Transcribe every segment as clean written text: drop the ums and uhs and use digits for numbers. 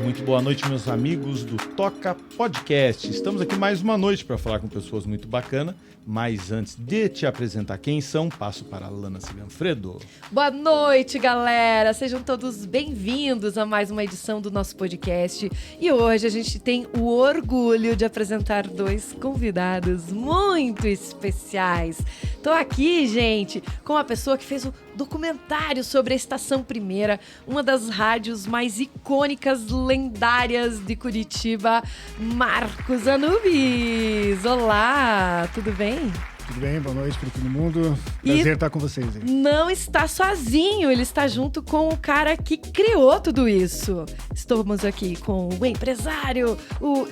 Muito boa noite, meus amigos do Toca Podcast. Estamos aqui mais uma noite para falar com pessoas muito bacanas, mas antes de te apresentar quem são, passo para a Lana Ciganfredo. Boa noite, galera! Sejam todos bem-vindos a mais uma edição do nosso podcast. E hoje a gente tem o orgulho de apresentar dois convidados muito especiais. Tô aqui, gente, com uma pessoa que fez o documentário sobre a Estação Primeira, uma das rádios mais icônicas, lendárias de Curitiba, Marcos Anubis. Olá, tudo bem? Tudo bem, boa noite para todo mundo. Prazer estar com vocês aí. Não está sozinho, ele está junto com o cara que criou tudo isso. Estamos aqui com o empresário, o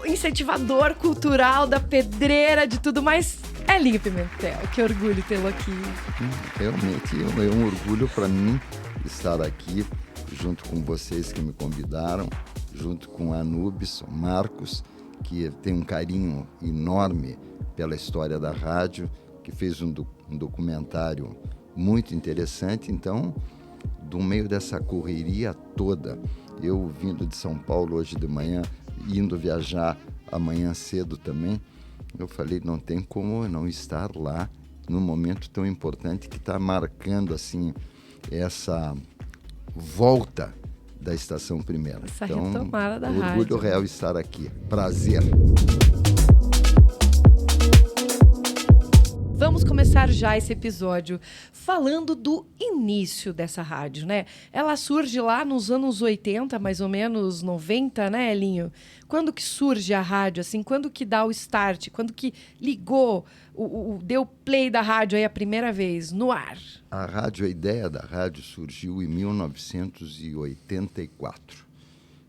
incentivador cultural da pedreira, de tudo mais. Elinho Pimentel, que orgulho tê-lo aqui. Realmente é um orgulho para mim estar aqui junto com vocês que me convidaram, junto com a Anubis, o Marcos, que tem um carinho enorme pela história da rádio, que fez um documentário muito interessante. Então, do meio dessa correria toda, eu vindo de São Paulo hoje de manhã, indo viajar amanhã cedo também, eu falei, não tem como não estar lá num momento tão importante que está marcando assim essa volta da Estação Primeira. Essa retomada da rádio. Orgulho real estar aqui. Prazer. Vamos começar já esse episódio falando do início dessa rádio, né? Ela surge lá nos anos 80, mais ou menos 90, né, Elinho? Quando que surge a rádio, assim? Quando que dá o start? Quando que ligou, deu play da rádio aí a primeira vez, no ar? A ideia da rádio surgiu em 1984.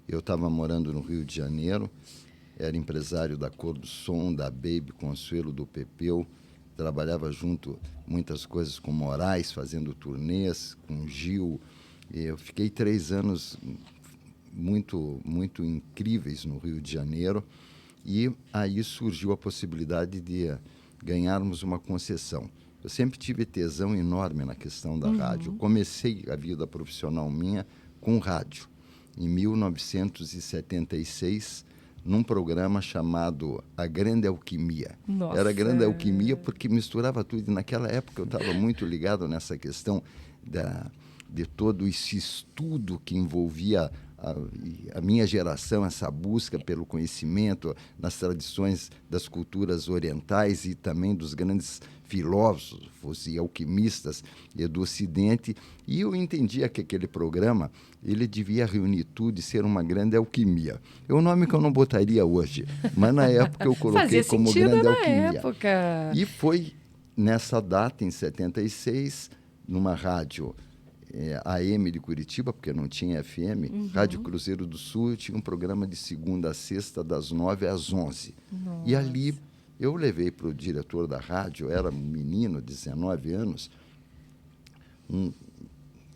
Eu estava morando no Rio de Janeiro, era empresário da Cor do Som, da Baby, Consuelo, do Pepeu. Trabalhava junto muitas coisas com Moraes, fazendo turnês, com Gil. Eu fiquei 3 anos muito, muito incríveis no Rio de Janeiro. E aí surgiu a possibilidade de ganharmos uma concessão. Eu sempre tive tesão enorme na questão da rádio. Comecei a vida profissional minha com rádio. Em 1976, num programa chamado A Grande Alquimia. Nossa. Era a Grande Alquimia porque misturava tudo. E naquela época eu estava muito ligado nessa questão de todo esse estudo que envolvia a minha geração, essa busca pelo conhecimento nas tradições das culturas orientais e também dos grandes filósofos e alquimistas do Ocidente. E eu entendia que aquele programa ele devia reunir tudo e ser uma grande alquimia. É um nome que eu não botaria hoje, mas na época eu coloquei como Grande Alquimia. Época. E foi nessa data, em 76, numa rádio AM de Curitiba, porque não tinha FM, Rádio Cruzeiro do Sul, eu tinha um programa de segunda a sexta, das 9 às 11. Nossa. E ali eu levei para o diretor da rádio, era um menino, 19 anos,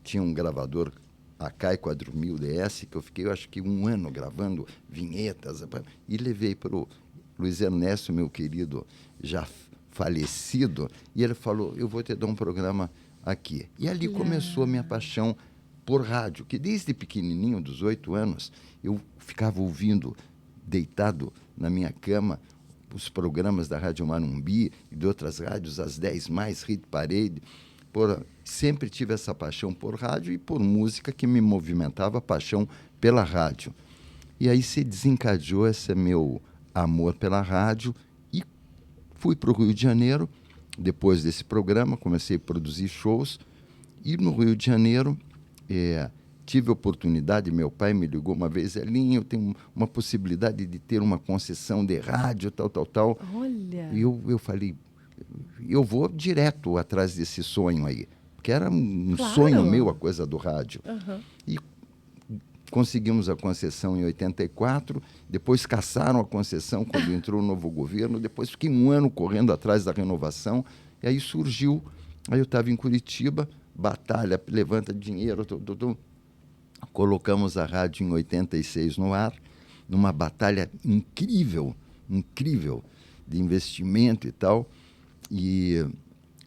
tinha um gravador Akai Quadrumil DS, que eu fiquei, eu acho que 1 ano gravando vinhetas, e levei para o Luiz Ernesto, meu querido, já falecido, e ele falou, eu vou te dar um programa aqui. E ali começou a minha paixão por rádio, que desde pequenininho, dos 8 anos, eu ficava ouvindo, deitado na minha cama, os programas da Rádio Marumbi e de outras rádios, as 10 mais, Hit Parade. Sempre tive essa paixão por rádio e por música que me movimentava, a paixão pela rádio. E aí se desencadeou esse meu amor pela rádio e fui para o Rio de Janeiro. Depois desse programa, comecei a produzir shows e no Rio de Janeiro tive a oportunidade, meu pai me ligou uma vez, Elinho, eu tenho uma possibilidade de ter uma concessão de rádio, tal. Olha! E eu falei, eu vou direto atrás desse sonho aí, porque era um sonho meu a coisa do rádio. E conseguimos a concessão em 84, depois cassaram a concessão quando entrou o novo governo, depois fiquei 1 ano correndo atrás da renovação, e aí surgiu, aí eu estava em Curitiba, batalha, levanta dinheiro, colocamos a rádio em 86 no ar, numa batalha incrível de investimento e tal, e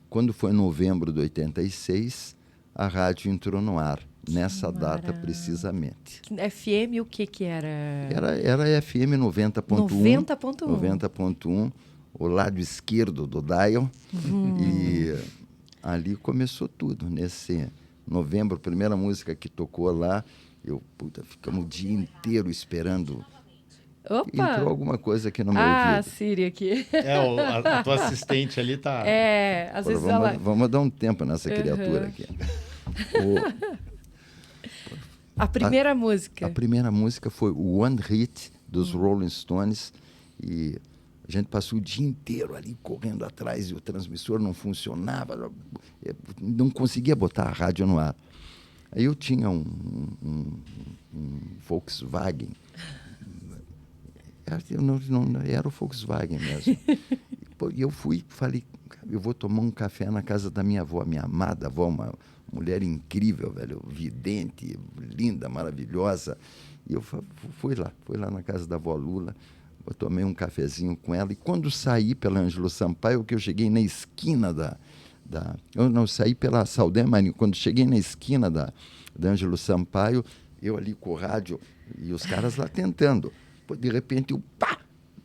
quando foi novembro de 86, a rádio entrou no ar. nessa data precisamente. FM o que era? Era FM 90.1. 90.1. 90.1, o lado esquerdo do dial. E ali começou tudo. Nesse novembro, a primeira música que tocou lá, ficamos o dia inteiro esperando. Opa! Entrou alguma coisa aqui no meu Ah, ouvido. Siri aqui. A tua assistente ali tá... Às vezes ela... Vamos dar um tempo nessa criatura aqui. A primeira música. A primeira música foi o One Hit dos Rolling Stones, e a gente passou o dia inteiro ali correndo atrás e o transmissor não funcionava, não conseguia botar a rádio no ar. Aí eu tinha um Volkswagen, era o Volkswagen mesmo. E eu falei, eu vou tomar um café na casa da minha avó, minha amada avó, uma mulher incrível, velho, vidente, linda, maravilhosa. E eu fui lá na casa da avó Lula, eu tomei um cafezinho com ela, e quando saí pela Ângelo Sampaio, que eu cheguei na esquina eu não saí pela Saldanha, quando cheguei na esquina da Ângelo Sampaio, eu ali com o rádio e os caras lá tentando. De repente,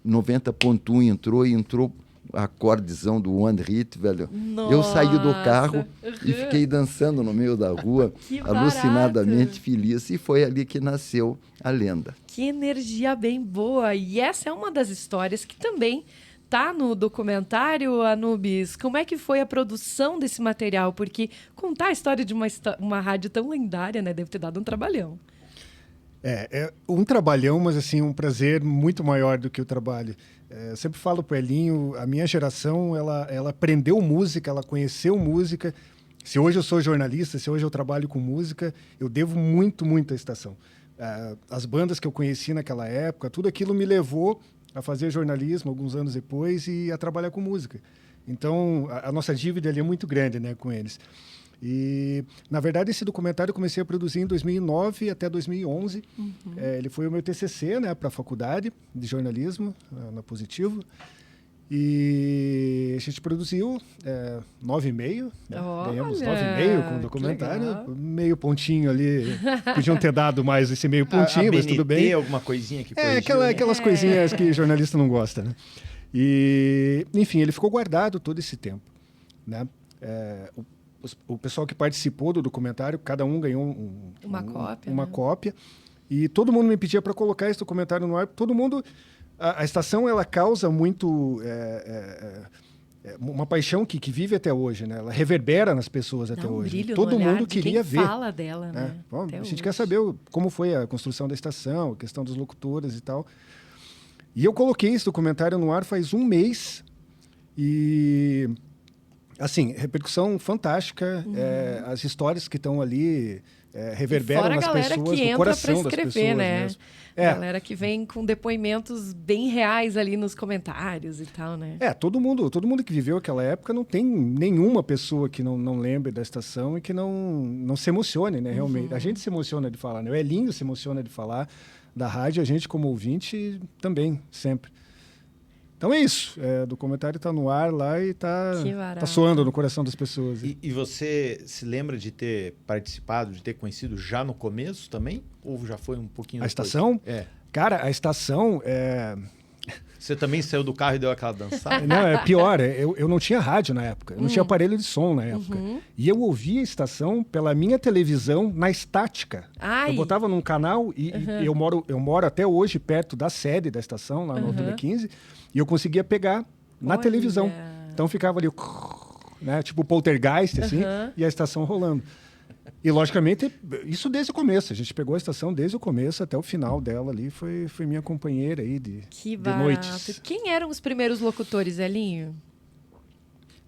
90.1 entrou a acordezão do One Hit, velho. Nossa. Eu saí do carro e fiquei dançando no meio da rua, alucinadamente feliz. E foi ali que nasceu a lenda. Que energia bem boa! E essa é uma das histórias que também tá no documentário, Anubis. Como é que foi a produção desse material? Porque contar a história de uma rádio tão lendária, né, deve ter dado um trabalhão. É um trabalhão, mas assim, um prazer muito maior do que o trabalho. Eu sempre falo pro Elinho, a minha geração, ela aprendeu música, ela conheceu música. Se hoje eu sou jornalista, se hoje eu trabalho com música, eu devo muito à estação. As bandas que eu conheci naquela época, tudo aquilo me levou a fazer jornalismo alguns anos depois e a trabalhar com música. Então, a nossa dívida ali é muito grande, né, com eles. E, na verdade, esse documentário eu comecei a produzir em 2009 até 2011. Ele foi o meu TCC, né, para a faculdade de jornalismo, na Positivo. E a gente produziu 9,5, né? Ganhamos 9,5 com o documentário. Meio pontinho ali, podiam ter dado mais esse meio pontinho, mas tudo bem. Alguma coisinha que corrigiu, aquelas coisinhas que jornalista não gosta, né? E, enfim, ele ficou guardado todo esse tempo, né? O pessoal que participou do documentário, cada um ganhou uma cópia. E todo mundo me pedia para colocar esse documentário no ar. Todo mundo... A estação, ela causa muito... uma paixão que vive até hoje, né? Ela reverbera nas pessoas até hoje. Brilho Todo no olhar mundo de queria quem ver. fala dela, né? Bom, a gente hoje. quer saber como foi a construção da estação, a questão dos locutores e tal. E eu coloquei esse documentário no ar faz um mês. E... assim, repercussão fantástica, as histórias que estão ali reverberam nas pessoas, no coração das pessoas, né? mesmo. Galera que vem com depoimentos bem reais ali nos comentários e tal, né? Todo mundo que viveu aquela época, não tem nenhuma pessoa que não lembre da estação e que não se emocione, né? Realmente. A gente se emociona de falar, né? O Elinho se emociona de falar da rádio, a gente como ouvinte também, sempre. Então é isso, o documentário está no ar lá e está soando no coração das pessoas. E você se lembra de ter participado, de ter conhecido já no começo também? Ou já foi um pouquinho depois? Estação? Cara, a estação... Você também saiu do carro e deu aquela dançada? Não, é pior, eu não tinha rádio na época, eu não tinha aparelho de som na época. E eu ouvia a estação pela minha televisão na estática. Ai. Eu botava num canal e eu moro até hoje perto da sede da estação, lá no Altura 15, e eu conseguia pegar na televisão. Então ficava ali, né, tipo poltergeist, assim, e a estação rolando. E, logicamente, isso desde o começo. A gente pegou a estação desde o começo até o final dela ali. Foi minha companheira aí de noites. Quem eram os primeiros locutores, Elinho?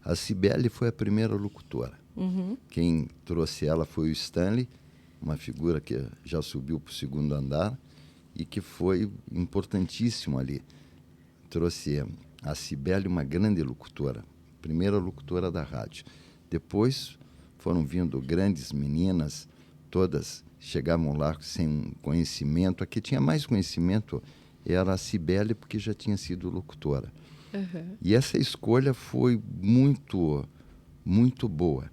A Cibele foi a primeira locutora. Quem trouxe ela foi o Stanley, uma figura que já subiu para o segundo andar e que foi importantíssimo ali. Trouxe a Cibele, uma grande locutora, primeira locutora da rádio. Depois... foram vindo grandes meninas, todas chegavam lá sem conhecimento. A que tinha mais conhecimento era a Cibele, porque já tinha sido locutora. E essa escolha foi muito boa.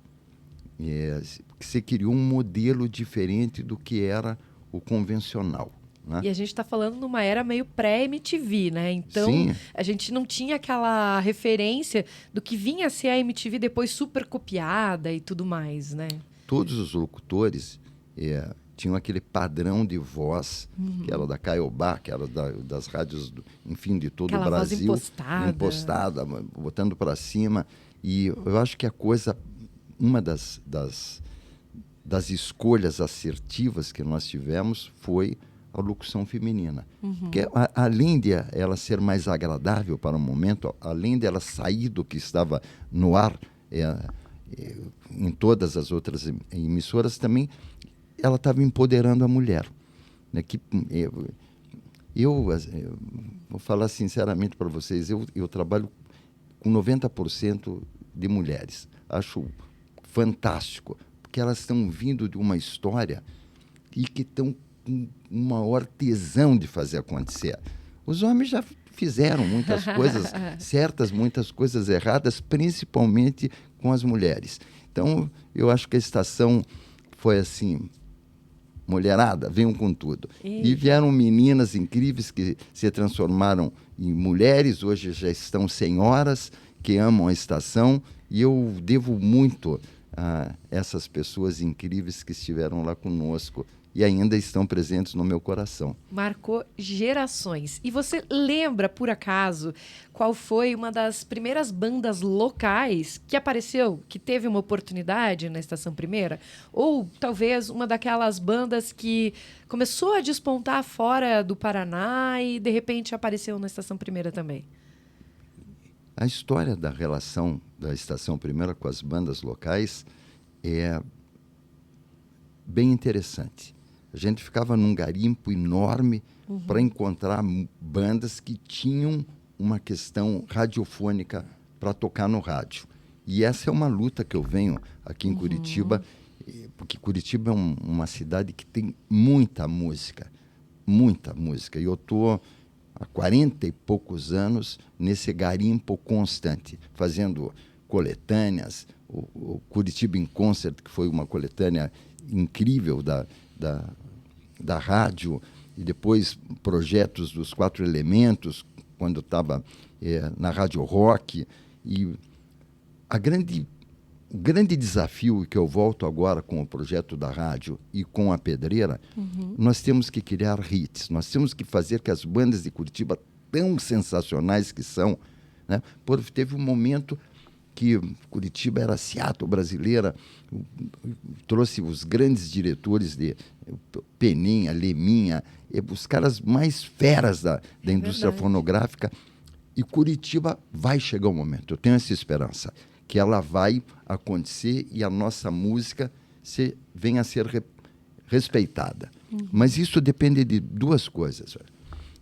você criou um modelo diferente do que era o convencional. Né? E a gente está falando numa era meio pré-MTV, né? Então, Sim. a gente não tinha aquela referência do que vinha a ser a MTV depois super copiada e tudo mais, né? Todos os locutores tinham aquele padrão de voz, que era da Caiobá, que era das rádios, enfim, de todo Aquela o voz Brasil. impostada. Botando para cima. E eu acho que uma das escolhas assertivas que nós tivemos foi a locução feminina. Porque, além de ela ser mais agradável para o momento, além de ela sair do que estava no ar em todas as outras emissoras, também ela estava empoderando a mulher. Né? Eu vou falar sinceramente para vocês, eu trabalho com 90% de mulheres. Acho fantástico, porque elas estão vindo de uma história e que estão com um maior tesão de fazer acontecer. Os homens já fizeram muitas coisas certas, muitas coisas erradas, principalmente com as mulheres. Então, eu acho que a estação foi assim, mulherada, venham com tudo. E vieram meninas incríveis que se transformaram em mulheres, hoje já estão senhoras que amam a estação, e eu devo muito a essas pessoas incríveis que estiveram lá conosco e ainda estão presentes no meu coração. Marcou gerações. E você lembra, por acaso, qual foi uma das primeiras bandas locais que apareceu, que teve uma oportunidade na Estação Primeira? Ou talvez uma daquelas bandas que começou a despontar fora do Paraná e de repente apareceu na Estação Primeira também? A história da relação da Estação Primeira com as bandas locais é bem interessante. A gente ficava num garimpo enorme para encontrar bandas que tinham uma questão radiofônica para tocar no rádio. E essa é uma luta que eu venho aqui em Curitiba, porque Curitiba é uma cidade que tem muita música. E eu estou há 40 e poucos anos nesse garimpo constante, fazendo coletâneas, o Curitiba in Concert, que foi uma coletânea incrível da rádio, e depois projetos dos 4 Elementos, quando eu estava na Rádio Rock. E o grande desafio que eu volto agora com o projeto da rádio e com a Pedreira, nós temos que criar hits, nós temos que fazer que as bandas de Curitiba, tão sensacionais que são, né? Teve um momento que Curitiba era Seattle brasileira, trouxe os grandes diretores de Peninha, Leminha, os caras mais feras da indústria fonográfica, e Curitiba vai chegar um momento, eu tenho essa esperança, que ela vai acontecer e a nossa música venha a ser respeitada. Mas isso depende de 2 coisas.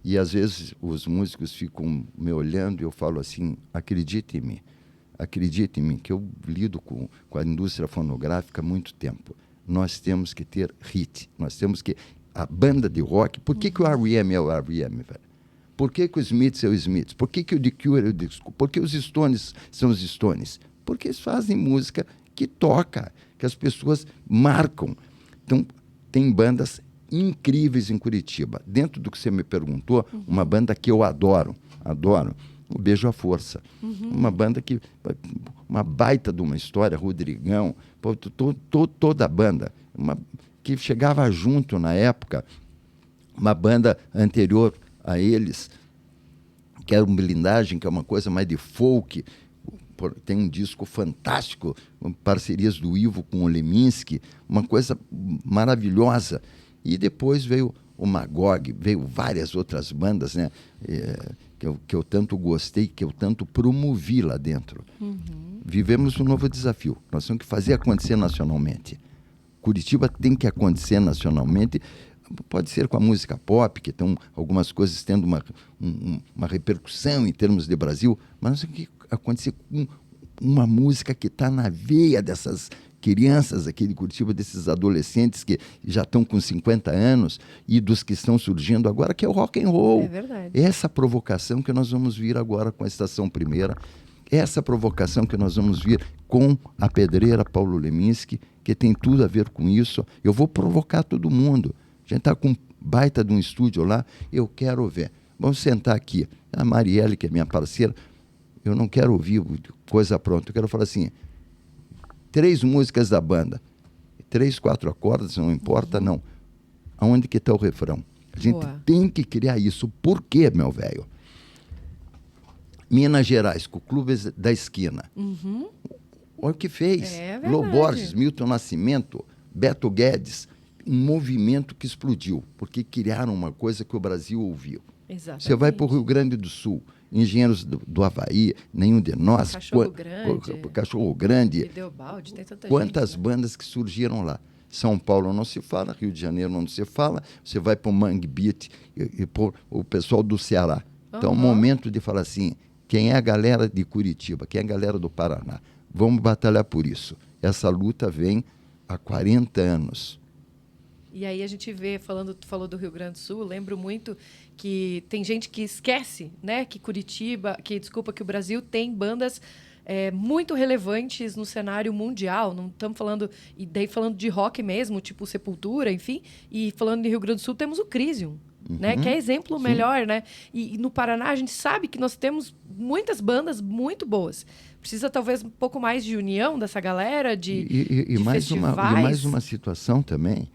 E às vezes os músicos ficam me olhando e eu falo assim, acredite em mim, que eu lido com a indústria fonográfica há muito tempo. Nós temos que ter hit, a banda de rock, por que o R.E.M. é o R.E.M., velho? Por que o Smiths é o Smiths? Por que o The Cure é o The Cure? Por que os Stones são os Stones? Porque eles fazem música que toca, que as pessoas marcam. Então, tem bandas incríveis em Curitiba. Dentro do que você me perguntou, uma banda que eu adoro, o Beijo à Força. Uma banda uma baita de uma história, Rodrigão, toda a banda, que chegava junto na época, uma banda anterior a eles, que era um Blindagem, que é uma coisa mais de folk, tem um disco fantástico, parcerias do Ivo com o Leminski, uma coisa maravilhosa. E depois veio o Magog, veio várias outras bandas, né, que eu tanto gostei, que eu tanto promovi lá dentro. Vivemos um novo desafio, nós temos que fazer acontecer nacionalmente. Curitiba tem que acontecer nacionalmente, pode ser com a música pop, que estão algumas coisas tendo uma repercussão em termos de Brasil, mas nós temos que acontecer com uma música que está na veia dessas crianças aqui de Curitiba, desses adolescentes que já estão com 50 anos e dos que estão surgindo agora, que é o rock and roll. É verdade. Essa provocação que nós vamos vir agora com a Estação Primeira, essa provocação que nós vamos vir com a pedreira Paulo Leminski, que tem tudo a ver com isso. Eu vou provocar todo mundo. A gente está com um baita de um estúdio lá, eu quero ver. Vamos sentar aqui. A Marielle, que é minha parceira, eu não quero ouvir coisa pronta, eu quero falar assim, 3 músicas da banda, 3, 4 acordes, não importa, não. Aonde que está o refrão? A gente tem que criar isso. Por quê, meu velho? Minas Gerais, com o Clube da Esquina. Olha o que fez. Lô Borges, Milton Nascimento, Beto Guedes. Um movimento que explodiu, porque criaram uma coisa que o Brasil ouviu. Exatamente. Você vai para o Rio Grande do Sul, Engenheiros do Havaí, Nenhum de Nós, Cachorro Grande. Ideobaldi, tem tanta quantas gente, né? bandas que surgiram lá. São Paulo não se fala, Rio de Janeiro não se fala, você vai para o Mangue Beat e o pessoal do Ceará. Então é o momento de falar assim, quem é a galera de Curitiba, quem é a galera do Paraná, vamos batalhar por isso. Essa luta vem há 40 anos. E aí a gente vê, tu falou do Rio Grande do Sul, lembro muito que tem gente que esquece, né, que o Brasil tem bandas muito relevantes no cenário mundial. Não estamos falando, e daí falando de rock mesmo, tipo Sepultura, enfim, e falando de Rio Grande do Sul, temos o Crisium, né, que é exemplo melhor, né? E no Paraná a gente sabe que nós temos muitas bandas muito boas. Precisa talvez um pouco mais de união dessa galera, de festivais. Mais uma situação também.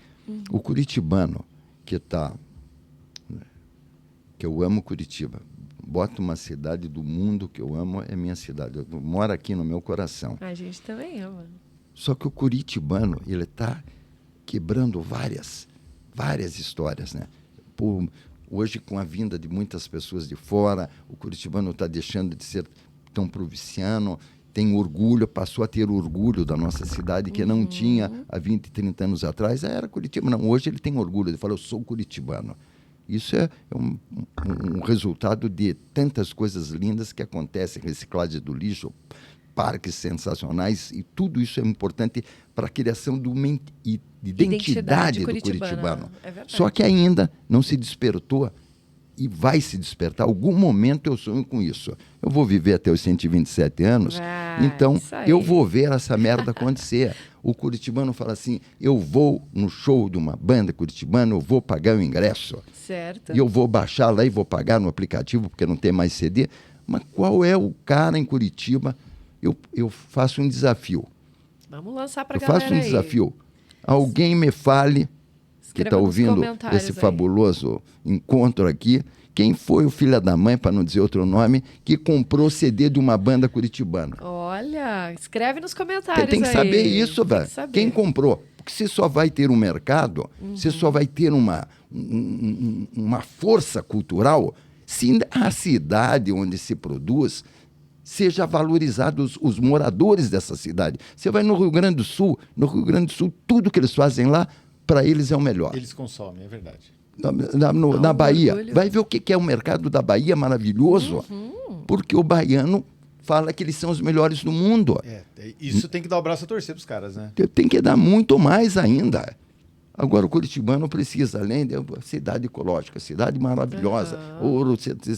O curitibano que eu amo Curitiba, bota uma cidade do mundo que eu amo, é minha cidade, eu moro aqui no meu coração. A gente também ama. Só que o curitibano, ele está quebrando várias histórias, né? Hoje, com a vinda de muitas pessoas de fora, o curitibano está deixando de ser tão provinciano, tem orgulho, passou a ter orgulho da nossa cidade, que não tinha há 20, 30 anos atrás. Era Curitiba. Não, hoje ele tem orgulho, ele fala, eu sou curitibano. Isso é um resultado de tantas coisas lindas que acontecem, reciclagem do lixo, parques sensacionais, e tudo isso é importante para a criação de uma identidade do curitibano. Só que ainda não se despertou e vai se despertar. Algum momento eu sonho com isso. Eu vou viver até os 127 anos, então eu vou ver essa merda acontecer. O curitibano fala assim, eu vou no show de uma banda curitibana, eu vou pagar o ingresso. Certo. E eu vou baixar lá e vou pagar no aplicativo, porque não tem mais CD. Mas qual é o cara em Curitiba? Eu faço um desafio. Vamos lançar para a galera. Eu faço um desafio. Alguém me fale, que está ouvindo esse fabuloso encontro aqui, quem foi o filho da mãe, para não dizer outro nome, que comprou CD de uma banda curitibana? Olha, escreve nos comentários. Tem que saber isso, velho. Quem comprou? Porque você só vai ter um mercado, você só vai ter uma força cultural se a cidade onde se produz seja valorizado os moradores dessa cidade. Você vai no Rio Grande do Sul, tudo que eles fazem lá, para eles é o melhor. Eles consomem, é verdade. Na Bahia, vai ver o que é o mercado da Bahia maravilhoso, porque o baiano fala que eles são os melhores do mundo. Isso tem que dar o braço a torcer para os caras, né? Tem que dar muito mais ainda. Agora, o curitibano precisa, além de cidade ecológica, cidade maravilhosa,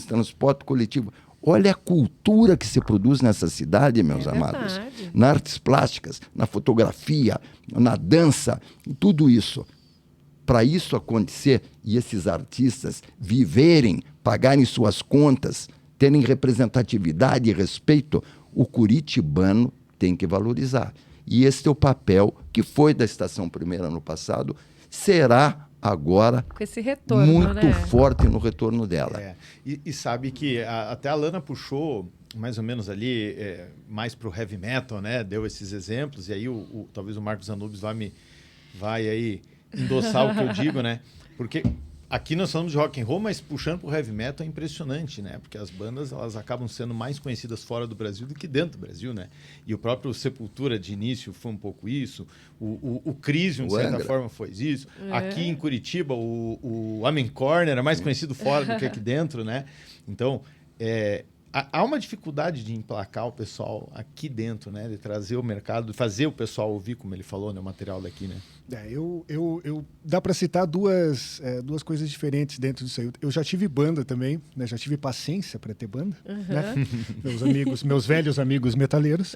transporte coletivo. Olha a cultura que se produz nessa cidade, meus amados. Nas artes plásticas, na fotografia, na dança, tudo isso. Para isso acontecer e esses artistas viverem, pagarem suas contas, terem representatividade e respeito, o curitibano tem que valorizar. E esse é o papel que foi da Estação Primeira no passado, será agora com esse retorno, muito forte no retorno dela. E sabe que até a Lana puxou mais ou menos ali, mais para o heavy metal, né? Deu esses exemplos, e aí talvez o Marcos Anubis vai aí endossar o que eu digo, né? Porque aqui nós falamos de rock and roll, mas puxando pro heavy metal é impressionante, né? Porque as bandas, elas acabam sendo mais conhecidas fora do Brasil do que dentro do Brasil, né? E o próprio Sepultura, de início, foi um pouco isso. O Crisium, de certa forma, foi isso. Aqui em Curitiba, o Amen Corner é mais conhecido fora do que aqui dentro, né? Então, há uma dificuldade de emplacar o pessoal aqui dentro, né? De trazer o mercado, de fazer o pessoal ouvir, como ele falou, né? O material daqui, né? Dá para citar duas coisas diferentes dentro disso aí. Eu já tive banda também, né? Já tive paciência para ter banda, né? Meus velhos amigos metaleiros.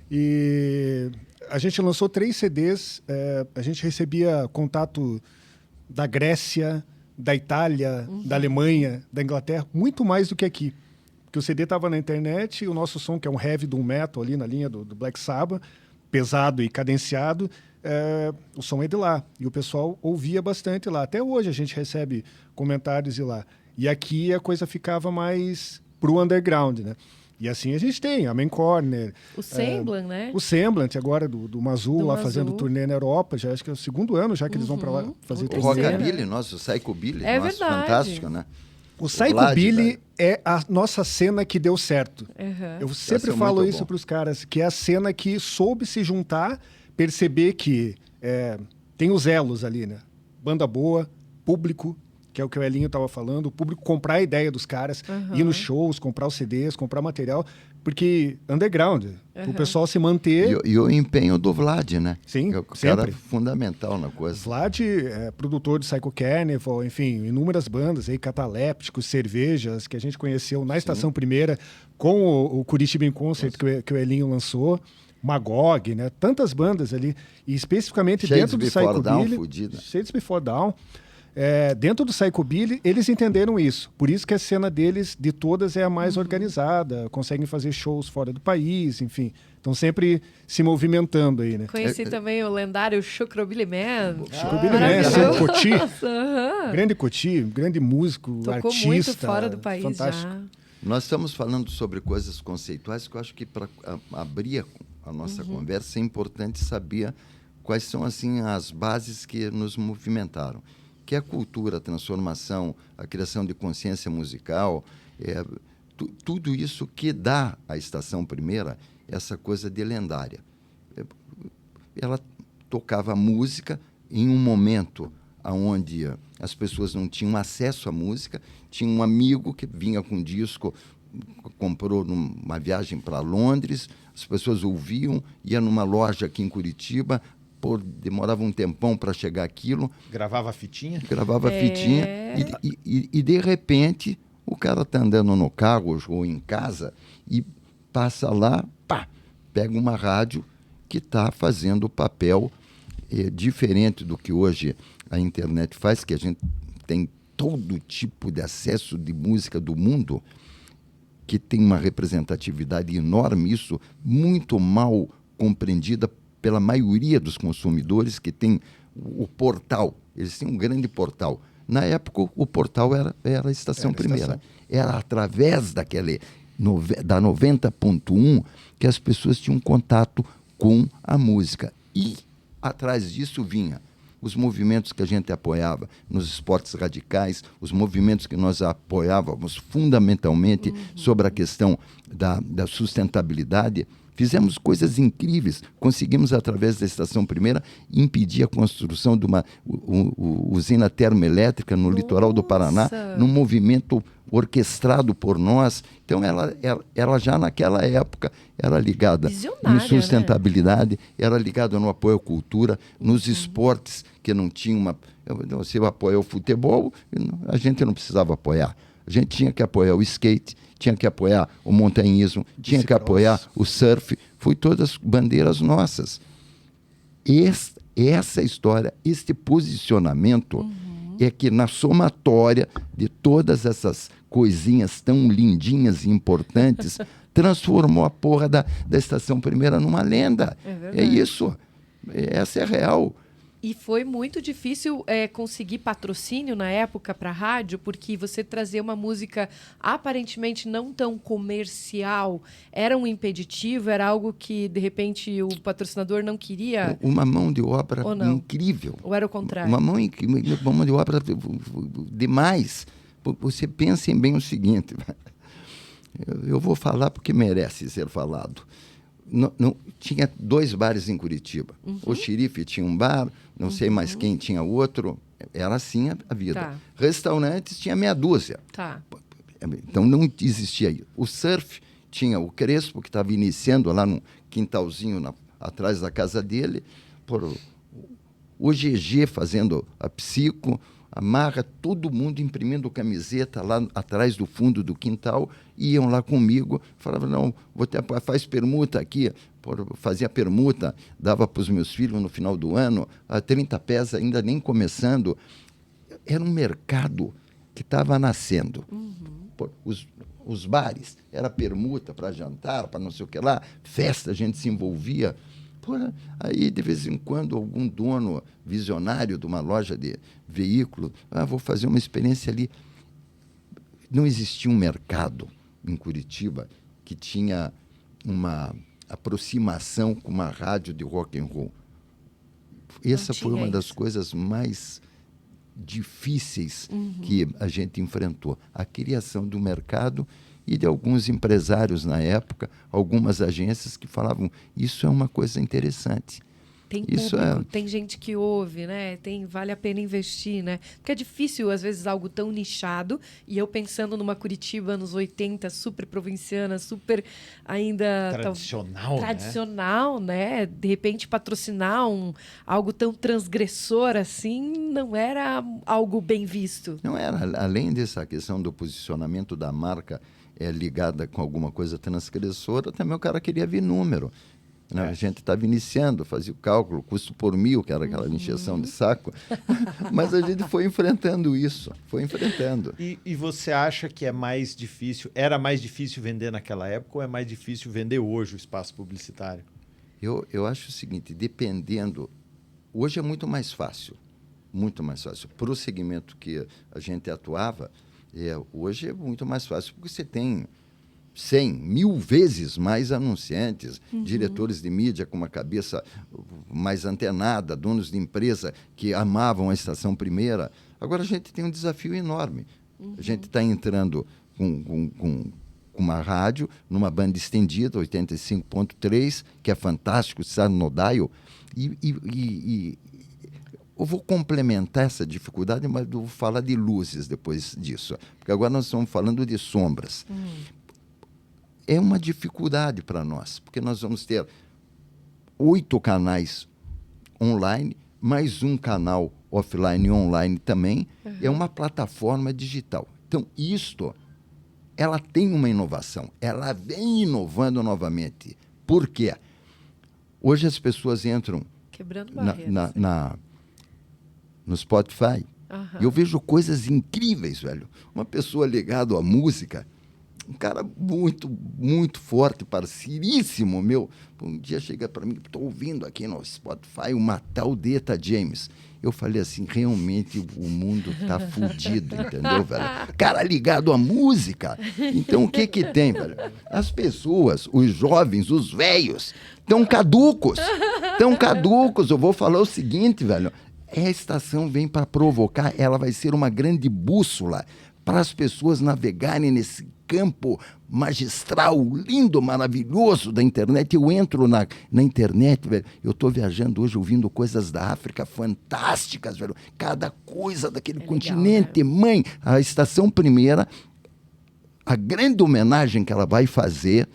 E a gente lançou 3 CDs, a gente recebia contato da Grécia, da Itália, da Alemanha, da Inglaterra, muito mais do que aqui. Porque o CD estava na internet e o nosso som, que é um heavy doom metal ali na linha do Black Sabbath, pesado e cadenciado, o som é de lá. E o pessoal ouvia bastante lá. Até hoje a gente recebe comentários de lá. E aqui a coisa ficava mais pro underground, né? E assim a gente tem a Main Corner. O Semblant, né? O Semblant agora do Mazul, lá Mazul. fazendo turnê na Europa. Já acho que é o 2º ano já que eles vão para lá fazer O O turnê. Rockabilly, nosso, o Psychobilly, É nosso, verdade. fantástico, né? O Vlad, Psychobilly velho. é a nossa cena que deu certo. Eu sempre Essa é falo muito isso bom. para os caras, que é a cena que soube se juntar, perceber que tem os elos ali, né? Banda boa, público, que é o que o Elinho estava falando, o público comprar a ideia dos caras, ir nos shows, comprar os CDs, comprar material, porque underground, o pessoal se manter... E o empenho do Vlad, né? Sim, Que é o cara sempre. fundamental na coisa. Vlad é produtor de Psycho Carnival, enfim, inúmeras bandas aí, Catalépticos, Cervejas, que a gente conheceu na Estação Primeira, com o Curitiba in Concert que o Elinho lançou, Magog, né? Tantas bandas ali, e especificamente Shades dentro do Before Dawn, Psychobilly... fudida. Shades Before Dawn. Dentro do Psychobilly, eles entenderam isso. Por isso que a cena deles, de todas, é a mais organizada. Conseguem fazer shows fora do país, enfim. Estão sempre se movimentando aí, né? Conheci também o lendário Chucrobilly Man. Chico Billy Man, seu Coti. Grande Coti, grande músico, Tocou artista. muito fora do país fantástico. já. Nós estamos falando sobre coisas conceituais que eu acho que para abrir a nossa conversa é importante saber quais são assim as bases que nos movimentaram. Que é a cultura, a transformação, a criação de consciência musical, tudo isso que dá à Estação Primeira essa coisa de lendária. Ela tocava música em um momento onde as pessoas não tinham acesso à música, tinha um amigo que vinha com um disco, comprou numa viagem para Londres, as pessoas ouviam, ia numa loja aqui em Curitiba, demorava um tempão para chegar aquilo. Gravava a fitinha. Gravava a fitinha e de repente o cara está andando no carro ou em casa e passa lá, pá, pega uma rádio que está fazendo o papel diferente do que hoje a internet faz, que a gente tem todo tipo de acesso de música do mundo, que tem uma representatividade enorme, isso muito mal compreendida pela maioria dos consumidores, que tem o portal. Eles têm um grande portal. Na época, o portal era a Estação Primeira. Era através da 90.1 que as pessoas tinham contato com a música. E atrás disso vinha os movimentos que a gente apoiava nos esportes radicais, os movimentos que nós apoiávamos fundamentalmente sobre a questão da sustentabilidade. Fizemos coisas incríveis. Conseguimos, através da Estação Primeira, impedir a construção de uma usina termoelétrica no litoral do Paraná, num movimento orquestrado por nós. Então, ela já naquela época era ligada em sustentabilidade, né? Era ligada no apoio à cultura, nos esportes que não tinha uma... Se apoia o futebol, a gente não precisava apoiar. A gente tinha que apoiar o skate, tinha que apoiar o montanhismo, tinha que apoiar o surf. Foi todas bandeiras nossas. Essa história, este posicionamento é que na somatória de todas essas coisinhas tão lindinhas e importantes, transformou a porra da Estação Primeira numa lenda. É isso. Essa é real. E foi muito difícil conseguir patrocínio na época para a rádio, porque você trazer uma música aparentemente não tão comercial era um impeditivo, era algo que, de repente, o patrocinador não queria? Uma mão de obra incrível. Ou era o contrário? Uma mão de obra demais. Você pense bem o seguinte, eu vou falar porque merece ser falado. Tinha 2 bares em Curitiba. O Xerife tinha um bar, não sei mais quem tinha outro. Era assim a vida. Restaurantes tinha meia dúzia. Então não existia isso. O surf tinha o Crespo, que estava iniciando lá no quintalzinho atrás da casa dele, o GG fazendo a psico, a Marra, todo mundo imprimindo camiseta lá atrás do fundo do quintal, iam lá comigo, falavam, não, faz permuta aqui, fazia permuta, dava para os meus filhos no final do ano, a 30 pés ainda nem começando. Era um mercado que estava nascendo. Os bares, era permuta para jantar, para não sei o que lá, festa, a gente se envolvia. Aí, de vez em quando, algum dono visionário de uma loja de veículo, vou fazer uma experiência ali. Não existia um mercado em Curitiba que tinha uma aproximação com uma rádio de rock and roll. Essa foi uma das coisas mais difíceis que a gente enfrentou. A criação do mercado e de alguns empresários na época, algumas agências que falavam, isso é uma coisa interessante. Tem público, tem gente que ouve, né? Vale a pena investir, né? Porque é difícil, às vezes, algo tão nichado. E eu pensando numa Curitiba anos 80, super provinciana, super ainda... Tradicional, né? De repente, patrocinar algo tão transgressor assim não era algo bem visto. Não era. Além dessa questão do posicionamento da marca ligada com alguma coisa transgressora, também o cara queria ver número. Né? A gente estava iniciando, fazia o cálculo, custo por 1.000, que era aquela encheção de saco, mas a gente foi enfrentando isso, E você acha que era mais difícil vender naquela época ou é mais difícil vender hoje o espaço publicitário? Eu acho o seguinte, dependendo, hoje é muito mais fácil. Para o segmento que a gente atuava, hoje é muito mais fácil, porque você tem 100, 1000 vezes mais anunciantes, diretores de mídia com uma cabeça mais antenada, donos de empresa que amavam a Estação Primeira. Agora a gente tem um desafio enorme. A gente está entrando com uma rádio, numa banda estendida, 85.3, que é fantástico, está no dial, e eu vou complementar essa dificuldade, mas eu vou falar de luzes depois disso, porque agora nós estamos falando de sombras. É uma dificuldade para nós, porque nós vamos ter 8 canais online, mais um canal offline e online também, é uma plataforma digital. Então, ela tem uma inovação, ela vem inovando novamente. Por quê? Hoje as pessoas entram quebrando barreiras, no Spotify. E eu vejo coisas incríveis, velho. Uma pessoa ligada à música, um cara muito, muito forte, parceiríssimo meu. Um dia chega para mim, estou ouvindo aqui no Spotify uma tal de Etta James. Eu falei assim, realmente o mundo está fudido, entendeu, velho? Cara ligado à música. Então, o que tem, velho? As pessoas, os jovens, os velhos, estão caducos. Eu vou falar o seguinte, velho. A estação vem para provocar, ela vai ser uma grande bússola para as pessoas navegarem nesse campo magistral, lindo, maravilhoso da internet. Eu entro na internet, velho, eu estou viajando hoje ouvindo coisas da África fantásticas, velho. Cada coisa daquele continente, legal, né? Mãe, a Estação Primeira, a grande homenagem que ela vai fazer,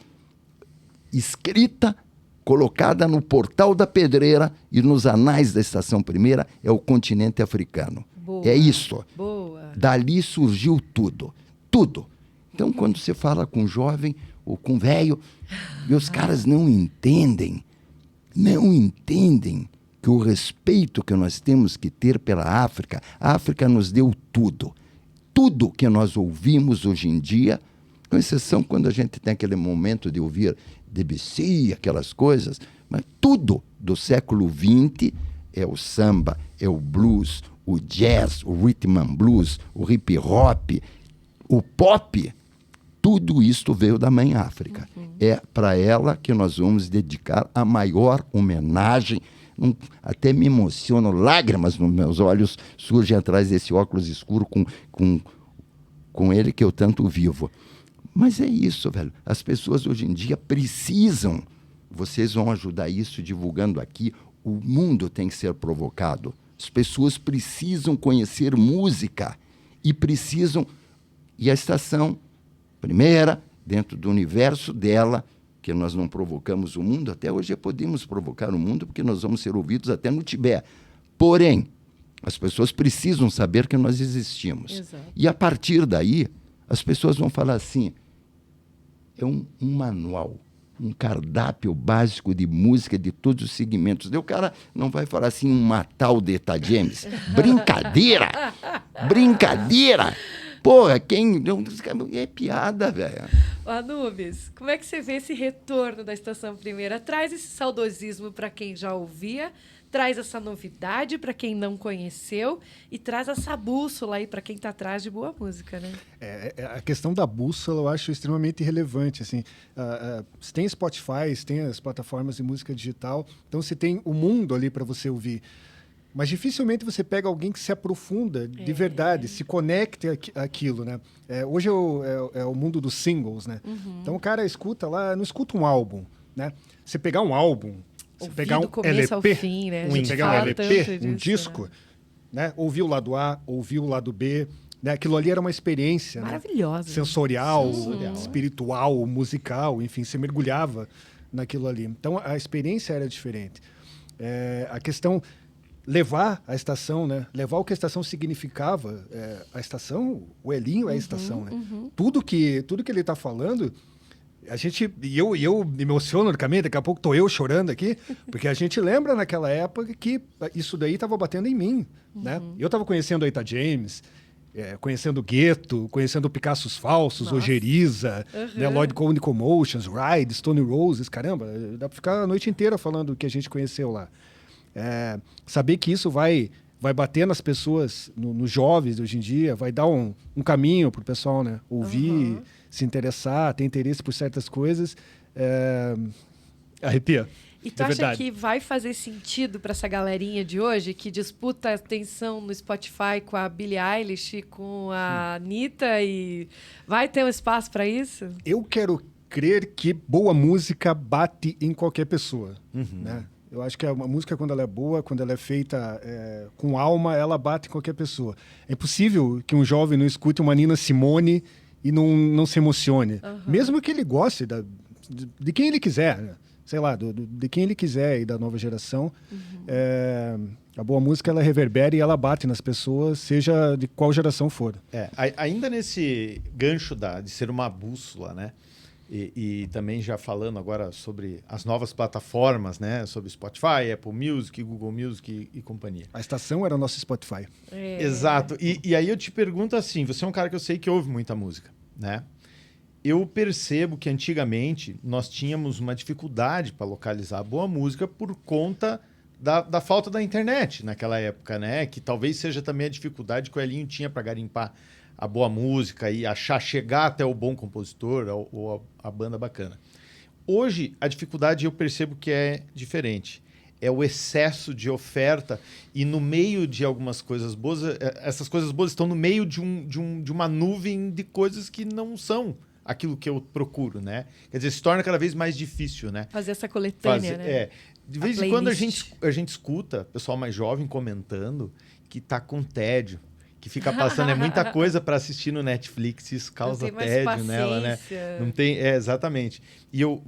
escrita, colocada no Portal da Pedreira e nos anais da Estação Primeira, é o continente africano. Boa, é isso. Boa. Dali surgiu tudo. Então, quando você fala com jovem ou com velho, os caras não entendem que o respeito que nós temos que ter pela África, a África nos deu tudo. Tudo que nós ouvimos hoje em dia, com exceção quando a gente tem aquele momento de ouvir Debussy, aquelas coisas, mas tudo do século XX é o samba, é o blues, o jazz, o rhythm and blues, o hip hop, o pop, tudo isto veio da Mãe África. É para ela que nós vamos dedicar a maior homenagem. Até me emociono, lágrimas nos meus olhos surgem atrás desse óculos escuro com ele que eu tanto vivo. Mas é isso, velho. As pessoas hoje em dia precisam, vocês vão ajudar isso divulgando aqui, o mundo tem que ser provocado. As pessoas precisam conhecer música e a estação Primeira, dentro do universo dela, que nós não provocamos o mundo, até hoje podemos provocar o mundo, porque nós vamos ser ouvidos até no Tibete. Porém, as pessoas precisam saber que nós existimos. Exato. E a partir daí, as pessoas vão falar assim, é um manual, um cardápio básico de música de todos os segmentos. Daí o cara não vai falar assim, uma tal de Eta James. Brincadeira! Brincadeira! Porra, é piada, velho. Anubis, como é que você vê esse retorno da Estação Primeira? Traz esse saudosismo para quem já ouvia, traz essa novidade para quem não conheceu e traz essa bússola aí para quem está atrás de boa música, né? A questão da bússola eu acho extremamente relevante. Assim, você tem Spotify, você tem as plataformas de música digital, então você tem o mundo ali para você ouvir. Mas dificilmente você pega alguém que se aprofunda de verdade, se conecte àquilo, né? Hoje é o mundo dos singles, né? Uhum. Então o cara escuta lá, não escuta um álbum, né? Você pegar um álbum, você pegar um LP, fim, né? você pegar um fala LP, tanto um disso, disco, né? Ouvir o lado A, ouvir o lado B, né? Aquilo ali era uma experiência, maravilhosa, né? Sensorial, Sensorial, espiritual, musical, enfim, você mergulhava naquilo ali. Então a experiência era diferente. A questão levar a estação, né? Levar o que a estação significava. A estação, o Elinho é a estação, né? Tudo que ele está falando, a gente... E eu me emociono no caminho, daqui a pouco estou eu chorando aqui, porque a gente lembra naquela época que isso daí estava batendo em mim, né? Eu estava conhecendo a Eta James, conhecendo o Gueto, conhecendo o Picassos Falsos, Ojeriza, né? Lloyd Cone Commotions, Ride, Stone Roses, caramba, dá para ficar a noite inteira falando o que a gente conheceu lá. Saber que isso vai bater nas pessoas, nos jovens de hoje em dia, vai dar um caminho para o pessoal, né? Ouvir, se interessar, ter interesse por certas coisas, arrepia. E tu acha que vai fazer sentido para essa galerinha de hoje que disputa a atenção no Spotify com a Billie Eilish, com a Anitta, e vai ter um espaço para isso? Eu quero crer que boa música bate em qualquer pessoa, né? Eu acho que a música, quando ela é boa, quando ela é feita com alma, ela bate em qualquer pessoa. É impossível que um jovem não escute uma Nina Simone e não se emocione. Mesmo que ele goste de quem ele quiser, né? Sei lá, de quem ele quiser e da nova geração. A boa música, ela reverbera e ela bate nas pessoas, seja de qual geração for. Ainda nesse gancho de ser uma bússola, né? E também já falando agora sobre as novas plataformas, né? Sobre Spotify, Apple Music, Google Music e companhia. A estação era o nosso Spotify. Exato. E aí eu te pergunto assim, você é um cara que eu sei que ouve muita música, né? Eu percebo que antigamente nós tínhamos uma dificuldade para localizar a boa música por conta da falta da internet naquela época, né? Que talvez seja também a dificuldade que o Elinho tinha para garimpar a boa música e chegar até o bom compositor ou a banda bacana. Hoje, a dificuldade eu percebo que é diferente. É o excesso de oferta e no meio de algumas coisas boas, essas coisas boas estão no meio de uma nuvem de coisas que não são aquilo que eu procuro, né? Quer dizer, se torna cada vez mais difícil, né? Fazer essa coletânea, né? De vez em quando a gente escuta pessoal mais jovem comentando que tá com tédio, que fica passando muita coisa para assistir no Netflix, isso causa tédio nela, né? Não tem, exatamente. E eu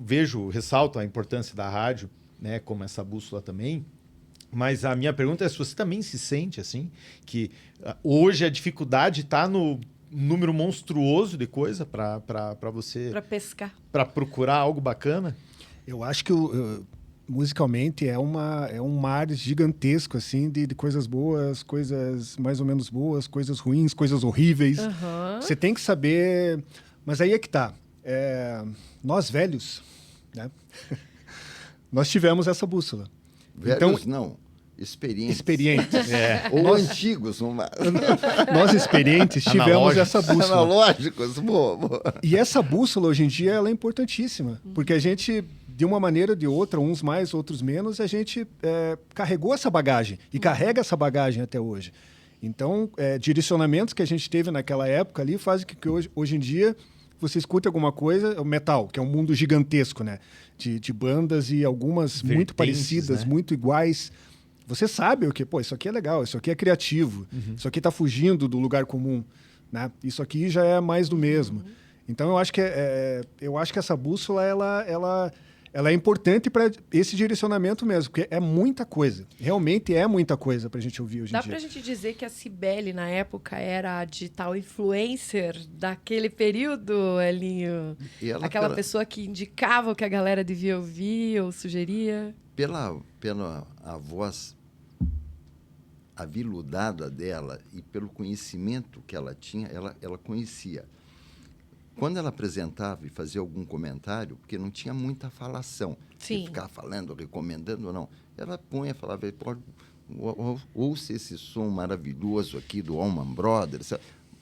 ressalto a importância da rádio, né, como essa bússola também. Mas a minha pergunta é se você também se sente assim, que hoje a dificuldade está no número monstruoso de coisa para você... Para pescar. Para procurar algo bacana? Eu acho que musicalmente é um mar gigantesco assim de coisas boas, coisas mais ou menos boas, coisas ruins, coisas horríveis. Você tem que saber, mas aí é que tá. Nós velhos, né? Nós tivemos essa bússola. Velhos não, experientes. Ou antigos. Nós experientes tivemos essa bússola. Analógicos. E essa bússola hoje em dia ela é importantíssima, porque a gente, de uma maneira ou de outra, uns mais, outros menos, a gente carregou essa bagagem e carrega essa bagagem até hoje. Então, direcionamentos que a gente teve naquela época ali fazem com que hoje em dia você escute alguma coisa, o metal, que é um mundo gigantesco, né? De bandas e algumas muito parecidas, né? Muito iguais. Você sabe o que, isso aqui é legal, isso aqui é criativo, isso aqui está fugindo do lugar comum, né? Isso aqui já é mais do mesmo. Então eu acho que essa bússola ela é importante para esse direcionamento mesmo, porque é muita coisa. Realmente é muita coisa para a gente ouvir hoje em Dá dia. pra gente dizer que a Cibele, na época, era a digital influencer daquele período, Elinho? E ela, Aquela pessoa que indicava o que a galera devia ouvir ou sugeria? pela a voz aviludada dela e pelo conhecimento que ela tinha, ela conhecia. Quando ela apresentava e fazia algum comentário, porque não tinha muita falação, Sim. de ficar falando, recomendando ou não, ela punha, falava, ouça esse som maravilhoso aqui do Allman Brothers,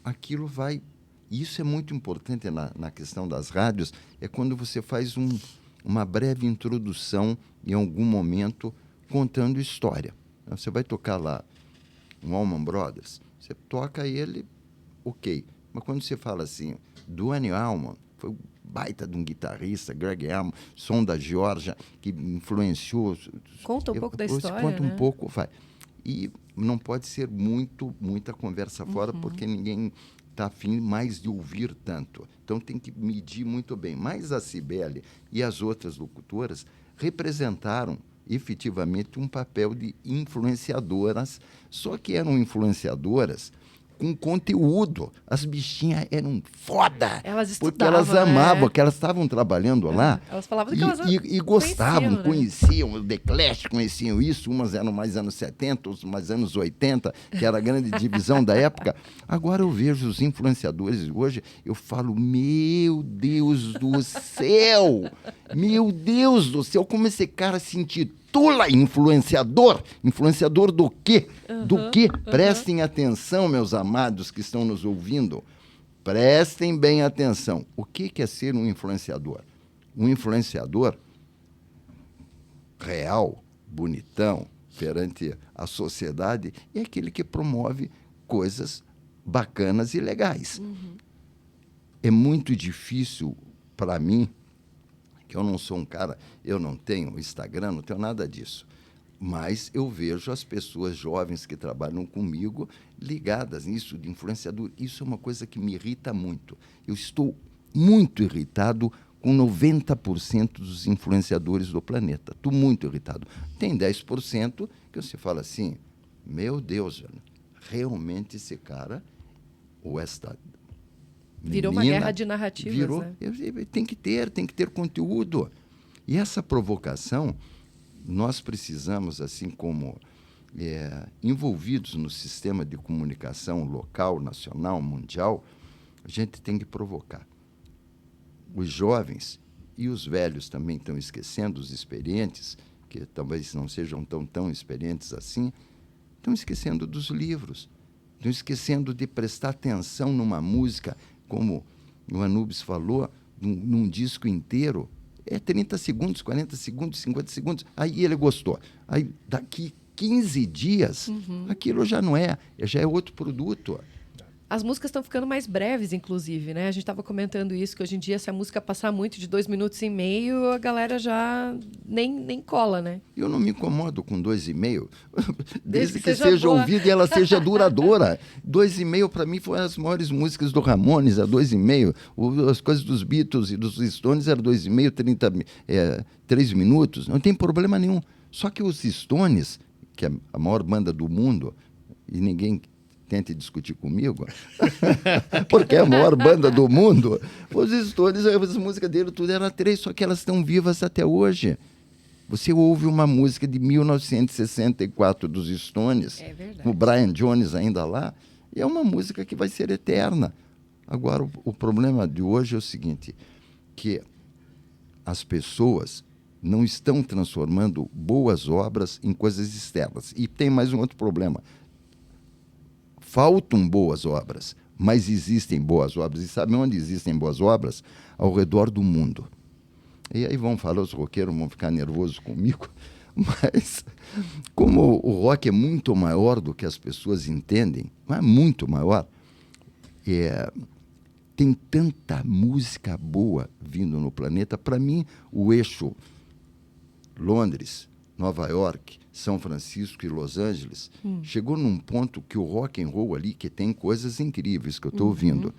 aquilo vai... Isso é muito importante na questão das rádios, é quando você faz uma breve introdução em algum momento contando história. Você vai tocar lá um Allman Brothers, você toca ele, ok. Mas quando você fala assim, Duane Allman foi um baita de um guitarrista, Greg Allman, som da Geórgia, que influenciou... Conta um pouco da história, Conta né? um pouco, vai. E não pode ser muita conversa fora, porque ninguém está afim mais de ouvir tanto. Então tem que medir muito bem. Mas a Cibele e as outras locutoras representaram efetivamente um papel de influenciadoras, só que eram influenciadoras com conteúdo. As bichinhas eram foda. Elas porque elas estudavam, amavam, né? que elas estavam trabalhando lá. Elas falavam do que elas e gostavam, conheciam, né? conheciam o The Clash, conheciam isso. Umas eram mais anos 70, outras mais anos 80, que era a grande divisão da época. Agora eu vejo os influenciadores hoje, eu falo, meu Deus do céu! Meu Deus do céu, como esse cara se intitula influenciador? Influenciador do quê? Do quê? Prestem atenção, meus amados que estão nos ouvindo. Prestem bem atenção. O que é ser um influenciador? Um influenciador real, bonitão, perante a sociedade, é aquele que promove coisas bacanas e legais. É muito difícil para mim, que eu não sou um cara, eu não tenho Instagram, não tenho nada disso. Mas eu vejo as pessoas jovens que trabalham comigo ligadas nisso de influenciador. Isso é uma coisa que me irrita muito. Eu estou muito irritado com 90% dos influenciadores do planeta. Estou muito irritado. Tem 10% que você fala assim, meu Deus, realmente esse cara, ou esta Virou uma menina, guerra de narrativas, virou, né? Tem que ter conteúdo. E essa provocação, nós precisamos, assim como envolvidos no sistema de comunicação local, nacional, mundial, a gente tem que provocar. Os jovens e os velhos também estão esquecendo, os experientes, que talvez não sejam tão experientes assim, estão esquecendo dos livros, estão esquecendo de prestar atenção numa música, como o Anubis falou, num disco inteiro, 30 segundos, 40 segundos, 50 segundos, aí ele gostou. Aí, daqui 15 dias, aquilo já é outro produto. As músicas estão ficando mais breves, inclusive, né? A gente estava comentando isso, que hoje em dia, se a música passar muito de 2 minutos e meio, a galera já nem cola, né? Eu não me incomodo com 2,5, Desde desde que que seja seja boa. ouvida e ela seja duradoura. 2,5 para mim foram as maiores músicas do Ramones, a 2,5. As coisas dos Beatles e dos Stones eram 2,5, 3 minutos, não tem problema nenhum. Só que os Stones, que é a maior banda do mundo, e ninguém tente discutir comigo, porque é a maior banda do mundo, os Stones, as músicas dele, tudo era 3, só que elas estão vivas até hoje. Você ouve uma música de 1964 dos Stones, com o Brian Jones ainda lá, e é uma música que vai ser eterna. Agora, o problema de hoje é o seguinte, que as pessoas não estão transformando boas obras em coisas externas. E tem mais um outro problema. Faltam boas obras, mas existem boas obras. E sabe onde existem boas obras? Ao redor do mundo. E aí vão falar, os roqueiros vão ficar nervosos comigo, mas como o rock é muito maior do que as pessoas entendem, mas muito maior, tem tanta música boa vindo no planeta. Para mim, o eixo Londres, Nova York, São Francisco e Los Angeles, chegou num ponto que o rock and roll ali, que tem coisas incríveis que eu estou ouvindo,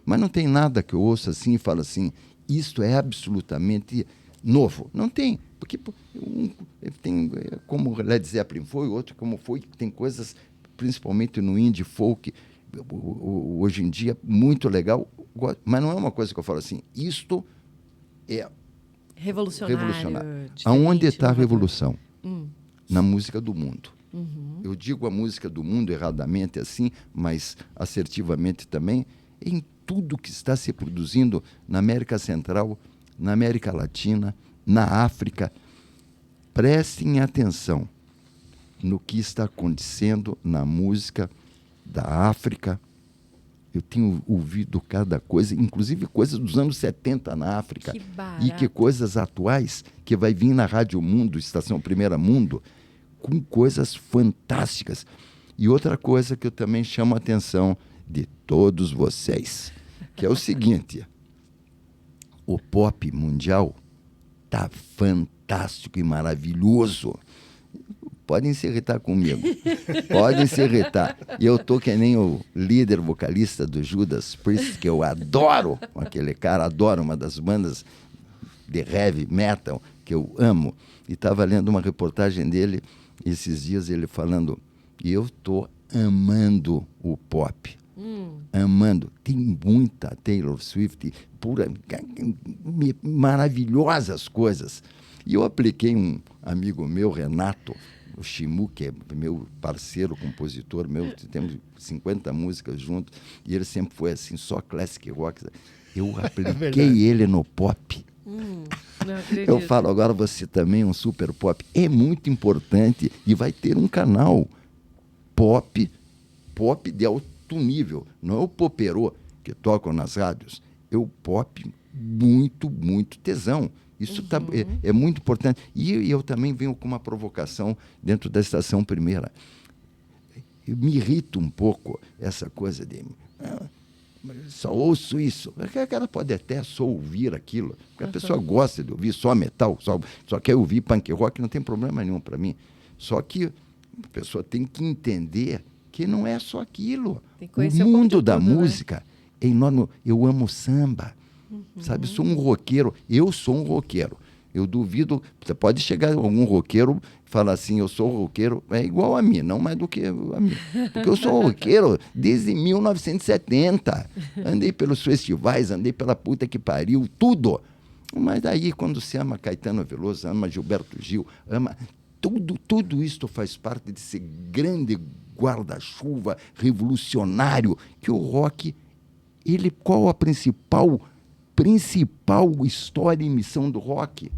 mas não tem nada que eu ouça assim e falo assim, isto é absolutamente novo. Não tem, porque tem, como Led Zeppelin foi, outro como foi, tem coisas, principalmente no indie folk, hoje em dia, muito legal, mas não é uma coisa que eu falo assim, isto é revolucionário. Aonde está a revolução? Na música do mundo. Eu digo a música do mundo erradamente assim, mas assertivamente também, em tudo que está se produzindo na América Central, na América Latina, na África. Prestem atenção no que está acontecendo na música da África. Eu tenho ouvido cada coisa, inclusive coisas dos anos 70 na África. Que e que coisas atuais, que vai vir na Rádio Mundo, Estação Primeira Mundo, com coisas fantásticas. E outra coisa que eu também chamo a atenção de todos vocês, que é o seguinte, o pop mundial está fantástico e maravilhoso. Podem se irritar comigo. Podem se irritar. E eu tô que nem o líder vocalista do Judas Priest, que eu adoro. Aquele cara, adoro, uma das bandas de heavy metal que eu amo. E estava lendo uma reportagem dele, esses dias ele falando, e eu tô amando o pop. Amando. Tem muita Taylor Swift, pura, maravilhosas coisas. E eu apliquei um amigo meu, Renato, o Chimu, que é meu parceiro, compositor meu, temos 50 músicas juntos, e ele sempre foi assim, só classic rock. Eu apliquei ele no pop. Não acredito. Eu falo, agora você também é um super pop. É muito importante e vai ter um canal pop de alto nível. Não é o poperô que tocam nas rádios, é o pop muito, muito tesão. Isso é muito importante. E eu também venho com uma provocação dentro da Estação Primeira. Eu me irrita um pouco essa coisa de... só ouço isso. O cara pode até só ouvir aquilo. Porque a pessoa gosta de ouvir só metal, só quer ouvir punk rock, não tem problema nenhum para mim. Só que a pessoa tem que entender que não é só aquilo. O mundo da música é enorme. Eu amo samba. Sabe, sou um roqueiro. Eu sou um roqueiro. Eu duvido, você pode chegar algum roqueiro e falar assim, eu sou roqueiro, é igual a mim, não mais do que a mim. Porque eu sou roqueiro desde 1970. Andei pelos festivais, andei pela puta que pariu, tudo. Mas daí, quando você ama Caetano Veloso, ama Gilberto Gil, ama... Tudo isso faz parte desse grande guarda-chuva revolucionário que o rock, ele, qual a principal história e missão do rock?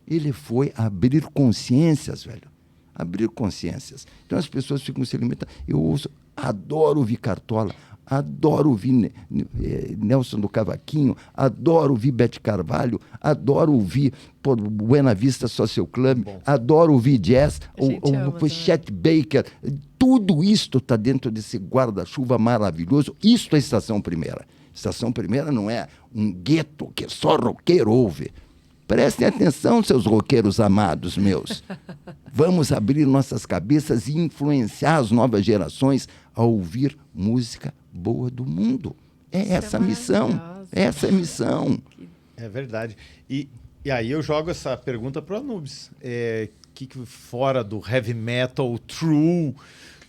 Ele foi abrir consciências, velho. Abrir consciências. Então as pessoas ficam se alimentando. Eu adoro ouvir Cartola, adoro ouvir Nelson do Cavaquinho, adoro ouvir Bete Carvalho, adoro ouvir Buena Vista Social Club, adoro ouvir jazz, o Chet Baker. Tudo isto está dentro desse guarda-chuva maravilhoso. Isto é Estação Primeira. Estação Primeira não é um gueto que só roqueiro ouve. Prestem atenção, seus roqueiros amados meus. Vamos abrir nossas cabeças e influenciar as novas gerações a ouvir música boa do mundo. É essa a missão. Essa é a missão. É verdade. E aí eu jogo essa pergunta para o Anubis. Que fora do heavy metal, true,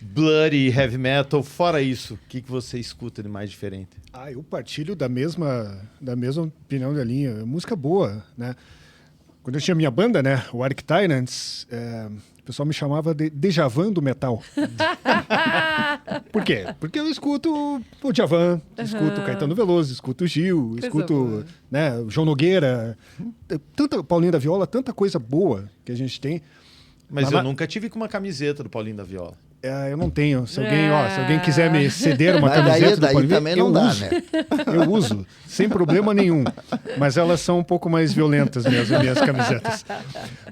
bloody heavy metal, fora isso, o que você escuta de mais diferente? Eu partilho da mesma opinião da linha. Música boa, né? Quando eu tinha minha banda, né, o Arctyrants, o pessoal me chamava de Djavan do metal. Por quê? Porque eu escuto o Djavan, escuto o Caetano Veloso, escuto o Gil, escuto, né, o João Nogueira, Paulinho da Viola, tanta coisa boa que a gente tem. Mas eu nunca tive com uma camiseta do Paulinho da Viola. Eu não tenho. Se alguém quiser me ceder uma camiseta do Paulinho, também não dá, uso. né? Eu uso, sem problema nenhum. Mas elas são um pouco mais violentas mesmo, as minhas camisetas.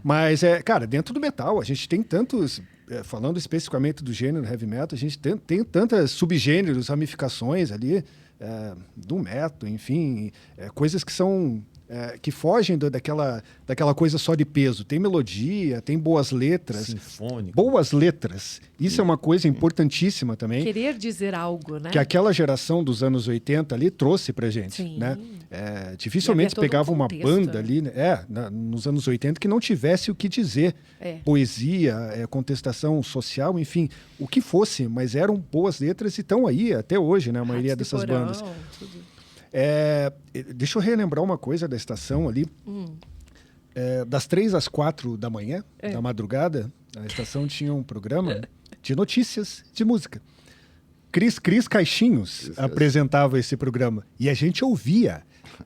Mas, cara, dentro do metal, a gente tem tantos... falando especificamente do gênero heavy metal, a gente tem tantas subgêneros, ramificações ali, do metal, enfim, coisas que são que fogem daquela coisa só de peso. Tem melodia, tem boas letras. Sinfônico. Boas letras. Isso é uma coisa importantíssima também. Querer dizer algo, né? Que aquela geração dos anos 80 ali trouxe pra gente, Sim. né? Dificilmente E havia todo pegava um uma contexto, banda né? ali, né? Nos anos 80 que não tivesse o que dizer. Poesia, contestação social, enfim, o que fosse, mas eram boas letras e estão aí até hoje, né? A maioria Ratos de dessas Porão, bandas. tudo. Deixa eu relembrar uma coisa da estação ali. Das 3 às 4 da manhã, da madrugada, a estação tinha um programa de notícias de música. Cris Caixinhos apresentava esse programa. E a gente ouvia.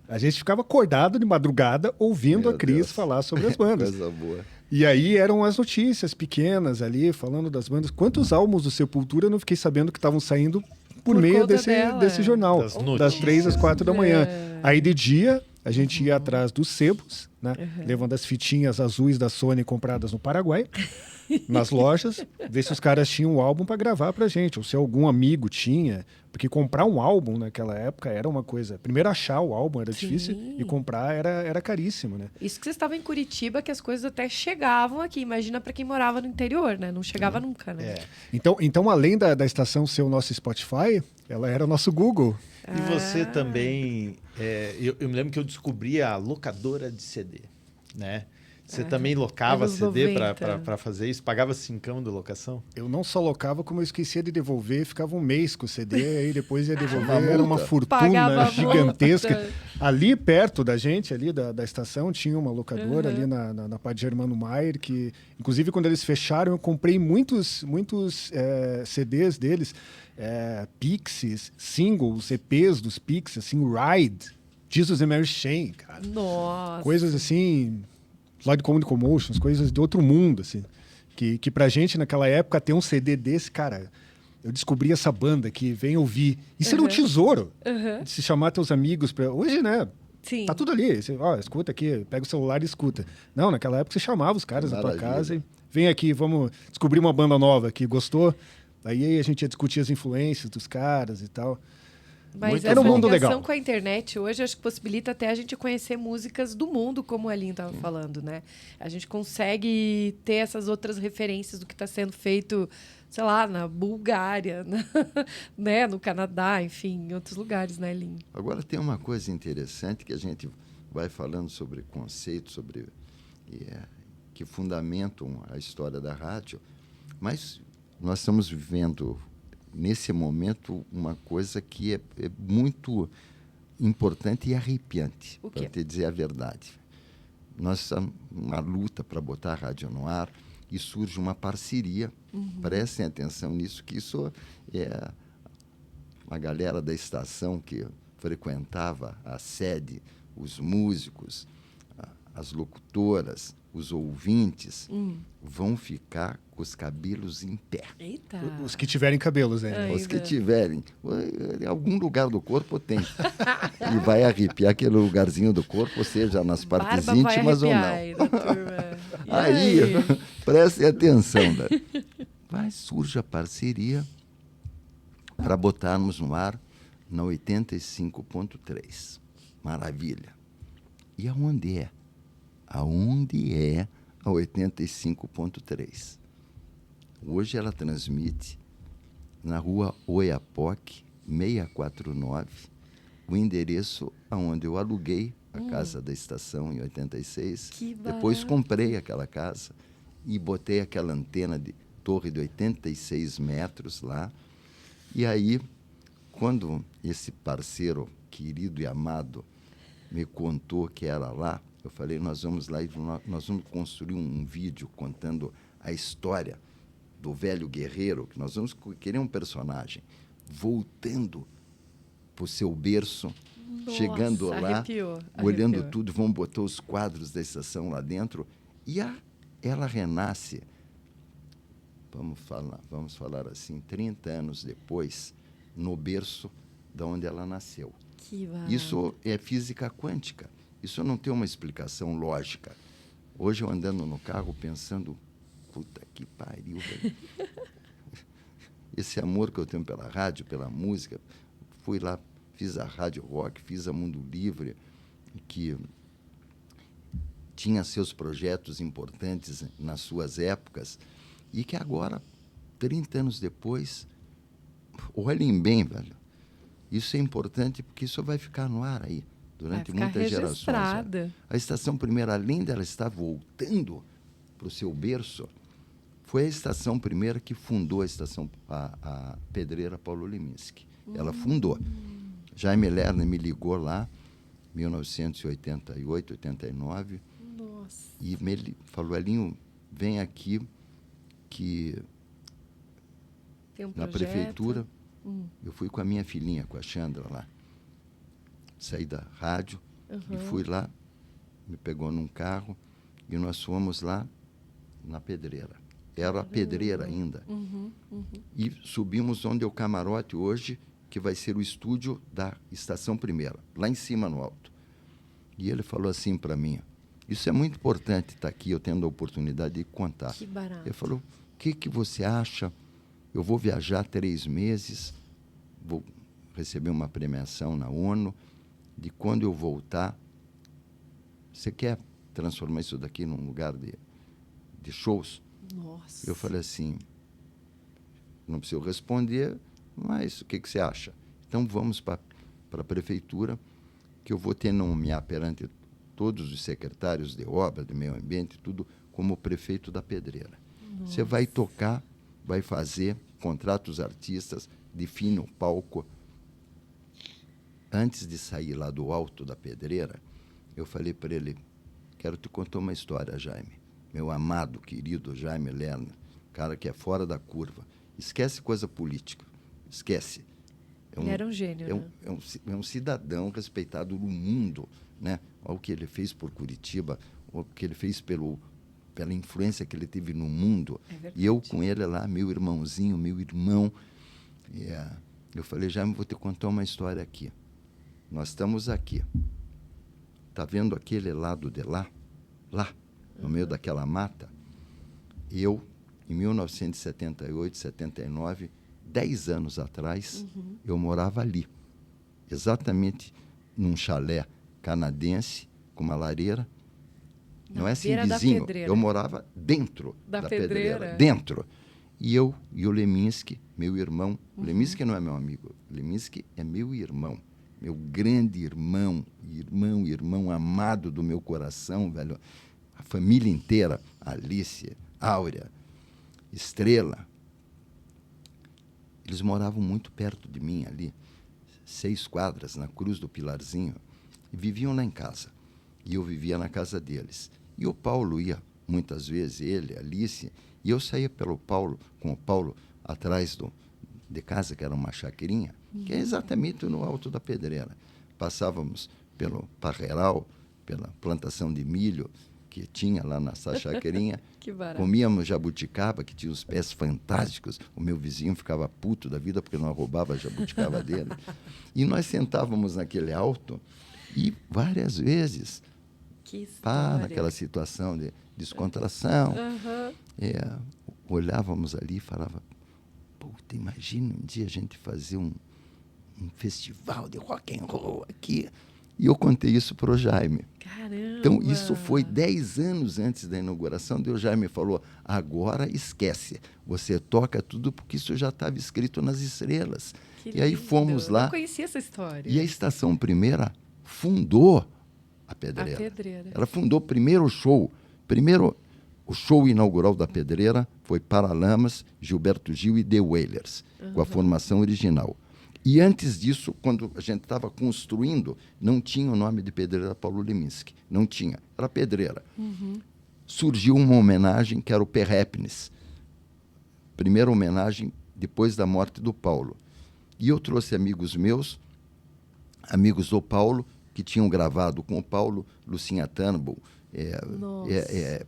A gente ficava acordado de madrugada ouvindo Meu a Cris Deus. falar sobre as bandas. Coisa boa. E aí eram as notícias pequenas ali, falando das bandas. Quantos álbuns do Sepultura eu não fiquei sabendo que estavam saindo por meio conta desse, dela, desse jornal. Das Das notícias. 3 às 4 da manhã. Aí de dia, a gente ia atrás dos sebos, né? Levando as fitinhas azuis da Sony compradas no Paraguai, nas lojas, ver se os caras tinham um álbum para gravar pra gente, ou se algum amigo tinha. Porque comprar um álbum naquela época era uma coisa... Primeiro achar o álbum era difícil e comprar era caríssimo, né? Isso que você estava em Curitiba, que as coisas até chegavam aqui. Imagina para quem morava no interior, né? Não chegava nunca, né? Então além da estação ser o nosso Spotify, ela era o nosso Google. E você também... eu me lembro que eu descobri a locadora de CD, né? Você também locava anos CD 90. para fazer isso? Pagava cincão de locação? Eu não só locava, como eu esquecia de devolver, ficava um mês com o CD, aí depois ia devolver, Uma era uma multa. fortuna Pagava gigantesca. multa. Ali perto da gente, ali da estação, tinha uma locadora ali na Padre Germano Maier, que inclusive quando eles fecharam eu comprei muitos CDs deles, Pixies, singles, EPs dos Pixies, assim, Ride, Jesus and Mary Chain, cara. Nossa. Coisas assim... Slide Commotions, coisas de outro mundo, assim. Que pra gente, naquela época, ter um CD desse, cara... Eu descobri essa banda que vem ouvir. Isso era um tesouro. De se chamar teus amigos pra... Hoje, né? Sim. Tá tudo ali. Você, escuta aqui, pega o celular e escuta. Não, naquela época você chamava os caras na tua Maravilha. casa e... Vem aqui, vamos descobrir uma banda nova que gostou. Aí a gente ia discutir as influências dos caras e tal. Mas Muito essa bom. Mundo ligação legal. com a internet hoje acho que possibilita até a gente conhecer músicas do mundo, como a Aline estava falando, né? A gente consegue ter essas outras referências do que está sendo feito, sei lá, na Bulgária, né? No Canadá, enfim, em outros lugares, né, Aline? Agora tem uma coisa interessante que a gente vai falando sobre conceitos, que fundamentam a história da rádio, mas nós estamos vivendo nesse momento uma coisa que é muito importante e arrepiante, O quê? para te dizer a verdade. Nós estamos uma luta para botar a rádio no ar e surge uma parceria. Prestem atenção nisso, que isso é uma galera da estação que frequentava a sede, os músicos, as locutoras, os ouvintes, vão ficar com os cabelos em pé. Eita! Os que tiverem cabelos, né? Ainda. Os que tiverem, em algum lugar do corpo tem. E vai arrepiar aquele lugarzinho do corpo, ou seja, nas partes Barba vai íntimas ou arrepiar não. aí da turma. E Aí, prestem atenção. Né? Surge a parceria para botarmos no ar na 85.3. Maravilha. E aonde é? Aonde é a 85.3? Hoje ela transmite na rua Oiapoque, 649, o endereço aonde eu aluguei a casa da estação em 86. Que Depois barato. comprei aquela casa e botei aquela antena de torre de 86 metros lá. E aí, quando esse parceiro querido e amado me contou que era lá, eu falei, nós vamos lá e nós vamos construir um vídeo contando a história do velho guerreiro, que nós vamos querer um personagem voltando para o seu berço, Nossa, chegando lá, arrepiou, olhando arrepiou. tudo, vamos botar os quadros da estação lá dentro, e ela renasce, vamos falar assim, 30 anos depois, no berço de onde ela nasceu. Que barato. Isso é física quântica. Isso não tem uma explicação lógica. Hoje eu andando no carro pensando, puta que pariu, velho. Esse amor que eu tenho pela rádio, pela música, fui lá, fiz a Rádio Rock, fiz a Mundo Livre, que tinha seus projetos importantes nas suas épocas, e que agora, 30 anos depois, olhem bem, velho, isso é importante porque isso vai ficar no ar aí, durante muitas gerações. Registrada. A Estação Primeira, além dela estar voltando para o seu berço, foi a Estação Primeira que fundou a Pedreira Paulo Leminski. Ela fundou. Jaime Lerner me ligou lá, 1988, 89, Nossa. e ele falou, Elinho, vem aqui que Tem um na projeto. prefeitura, eu fui com a minha filhinha, com a Chandra lá. Saí da rádio e fui lá, me pegou num carro e nós fomos lá na Pedreira. Era a Pedreira ainda. E subimos onde é o camarote hoje, que vai ser o estúdio da Estação Primeira, lá em cima no alto. E ele falou assim para mim, isso é muito importante estar aqui, eu tendo a oportunidade de contar. Que barato. Ele falou, o que você acha? Eu vou viajar 3 meses, vou receber uma premiação na ONU, de quando eu voltar, você quer transformar isso daqui num lugar de shows? Nossa. Eu falei assim, não preciso responder, mas o que você acha? Então vamos para a prefeitura, que eu vou ter nomear perante todos os secretários de obra, de meio ambiente, tudo, como prefeito da Pedreira. Você vai tocar, vai fazer, contrata os artistas, define o palco. Antes de sair lá do alto da Pedreira, eu falei para ele, quero te contar uma história, Jaime. Meu amado, querido Jaime Lerner, cara que é fora da curva. Esquece coisa política, esquece. Ele era um gênio, né? É um cidadão respeitado no mundo, né? Olha o que ele fez por Curitiba, o que ele fez pela influência que ele teve no mundo. E eu com ele lá, meu irmãozinho, meu irmão. Eu falei, Jaime, vou te contar uma história aqui. Nós estamos aqui. Está vendo aquele lado de lá? Lá, no meio daquela mata? Eu, em 1978, 79, 10 anos atrás, eu morava ali. Exatamente num chalé canadense, com uma lareira. Não é assim vizinho. Eu morava dentro da pedreira. Dentro. E eu e o Leminski, meu irmão. O Leminski não é meu amigo. O Leminski é meu irmão. Meu grande irmão, irmão amado do meu coração, velho. A família inteira, Alice, Áurea, Estrela. Eles moravam muito perto de mim ali, 6 quadras, na Cruz do Pilarzinho, e viviam lá em casa. E eu vivia na casa deles. E o Paulo ia, muitas vezes, ele, Alice, e eu saía com o Paulo atrás de casa, que era uma chacrinha, que é exatamente no alto da Pedreira. Passávamos pelo Parreiral, pela plantação de milho que tinha lá nessa chacrinha. Que barato. Comíamos jabuticaba, que tinha os pés fantásticos. O meu vizinho ficava puto da vida porque não roubava a jabuticaba dele. E nós sentávamos naquele alto e várias vezes, naquela situação de descontração, olhávamos ali e falava, puta, imagina um dia a gente fazer um festival de rock and roll aqui. E eu contei isso para o Jaime. Caramba! Então, isso foi 10 anos antes da inauguração. O Jaime falou, agora esquece. Você toca tudo porque isso já estava escrito nas estrelas. Que e aí lindo. fomos lá. Eu conhecia essa história. E a Estação Primeira fundou a Pedreira. A Pedreira. Ela fundou o show. O show inaugural da Pedreira foi Paralamas, Gilberto Gil e The Wailers, com a formação original. E antes disso, quando a gente estava construindo, não tinha o nome de Pedreira Paulo Leminski. Não tinha. Era Pedreira. Surgiu uma homenagem que era o Perrepnes. Primeira homenagem depois da morte do Paulo. E eu trouxe amigos meus, amigos do Paulo, que tinham gravado com o Paulo, Lucinha Turnbull,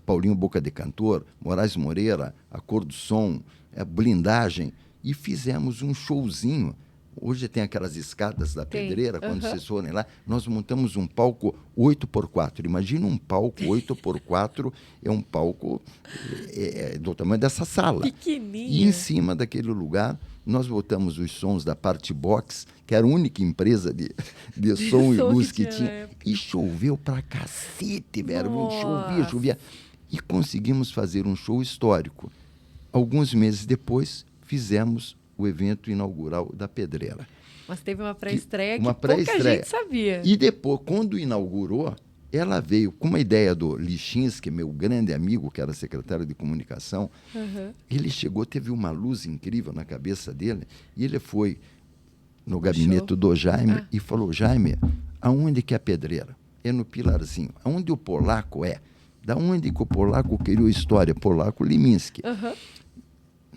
Paulinho Boca de Cantor, Moraes Moreira, A Cor do Som, Blindagem, e fizemos um showzinho. Hoje tem aquelas escadas da Pedreira, quando vocês forem lá, nós montamos um palco 8x4. Imagina um palco 8x4, é um palco do tamanho dessa sala. Pequenininho. E em cima daquele lugar, nós botamos os sons da Party Box, que era a única empresa de som e som luz que que tinha na tinha. época. E choveu pra cacete, velho. Nossa. Chovia. E conseguimos fazer um show histórico. Alguns meses depois, fizemos o evento inaugural da Pedreira. Mas teve uma pré-estreia que Uma pouca pré-estreia. gente sabia. E depois, quando inaugurou, ela veio com uma ideia do Lichinski, meu grande amigo, que era secretário de comunicação. Uhum. Ele chegou, teve uma luz incrível na cabeça dele, e ele foi no gabinete do Jaime e falou: Jaime, aonde que é a Pedreira? É no Pilarzinho. Aonde o Polaco é? Da onde que o Polaco criou a história? Polaco Liminski. Uhum.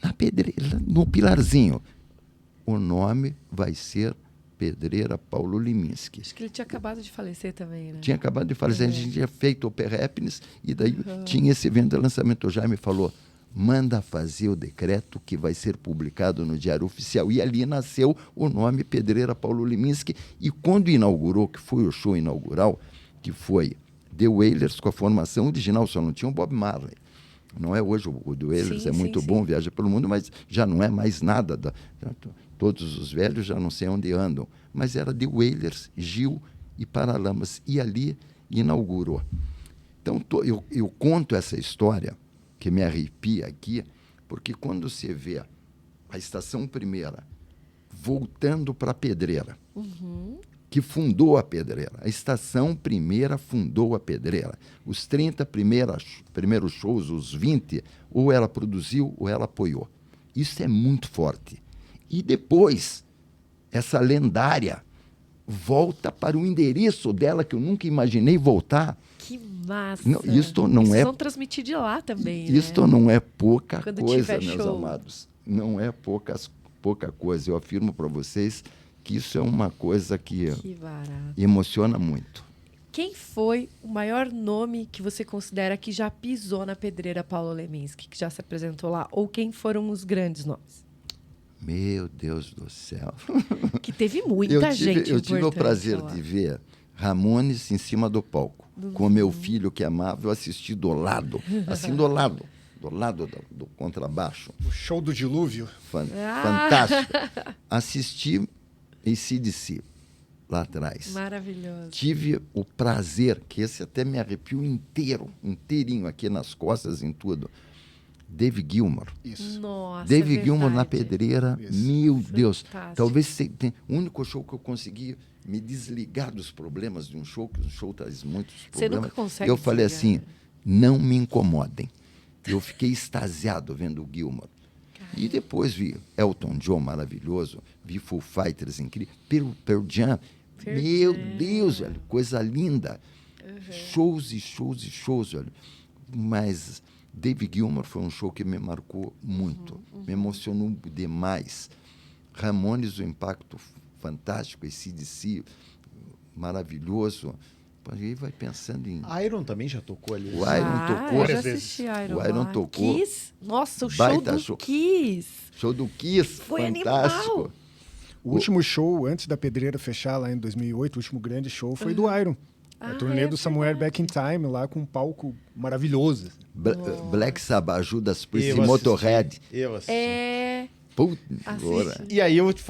Na Pedreira, no Pilarzinho. O nome vai ser Pedreira Paulo Liminski. Acho que ele tinha acabado de falecer também, né? Tinha acabado de falecer, a gente tinha feito o Opera-Happiness e daí tinha esse evento de lançamento. O Jaime falou, manda fazer o decreto que vai ser publicado no Diário Oficial. E ali nasceu o nome Pedreira Paulo Liminski. E quando inaugurou, que foi o show inaugural, que foi The Wailers com a formação original, só não tinha o Bob Marley. Não é hoje, o The Wailers é muito bom, viaja pelo mundo, mas já não é mais nada. Todos os velhos já não sei onde andam. Mas era The Wailers, Gil e Paralamas. E ali inaugurou. Então, eu conto essa história, que me arrepia aqui, porque quando você vê a Estação Primeira voltando para a Pedreira, que fundou a Pedreira, a Estação Primeira fundou a Pedreira. Os 30 primeiros shows, os 20, ou ela produziu ou ela apoiou. Isso é muito forte. E depois, essa lendária volta para o endereço dela, que eu nunca imaginei voltar. Que massa! Não, isto não Vocês é... vão transmitir de lá também, Isto né? não é pouca Quando coisa, tiver meus show. amados. Não é pouca coisa. Eu afirmo para vocês que isso é uma coisa que Que barato. emociona muito. Quem foi o maior nome que você considera que já pisou na Pedreira Paulo Leminski, que já se apresentou lá? Ou quem foram os grandes nomes? Meu Deus do céu. Que teve muita gente Eu tive o importante prazer lá. de ver Ramones em cima do palco. Com meu filho que amava, eu assisti do lado. Assim, do lado do contrabaixo. O show do dilúvio. Fantástico. Assisti AC/DC lá atrás. Maravilhoso. Tive o prazer, que esse até me arrepiou inteirinho aqui nas costas, em tudo. David Gilmour. Isso. Nossa, David Gilmour na verdade. Pedreira, Isso. meu Deus. Fantástico. Talvez o único show que eu consegui me desligar dos problemas de um show, que um show traz muitos Você problemas. nunca consegue Eu falei desligar, assim, não me incomodem. Eu fiquei extasiado vendo o Gilmour. E depois vi Elton John maravilhoso, vi Foo Fighters incrível, Pearl Jam. Meu Deus, velho, coisa linda. Shows e shows e shows, velho. Mas David Gilmour foi um show que me marcou muito, me emocionou demais. Ramones, o impacto fantástico, AC/DC, maravilhoso. Aí vai pensando em... Iron também já tocou ali. O Iron tocou. Eu já Várias assisti Iron. O Iron lá. tocou. Kiss. Nossa, o show Baita do show. Kiss. Show do Kiss, Foi fantástico. animal. O último show, antes da Pedreira fechar lá em 2008, o último grande show foi do Iron. A turnê do Somewhere Back in Time, lá com um palco maravilhoso. Black Sabbath, Judas Priest Eu e assisti. Motorhead. Eu assisti. É... Puta, Assisti. ora. E aí eu te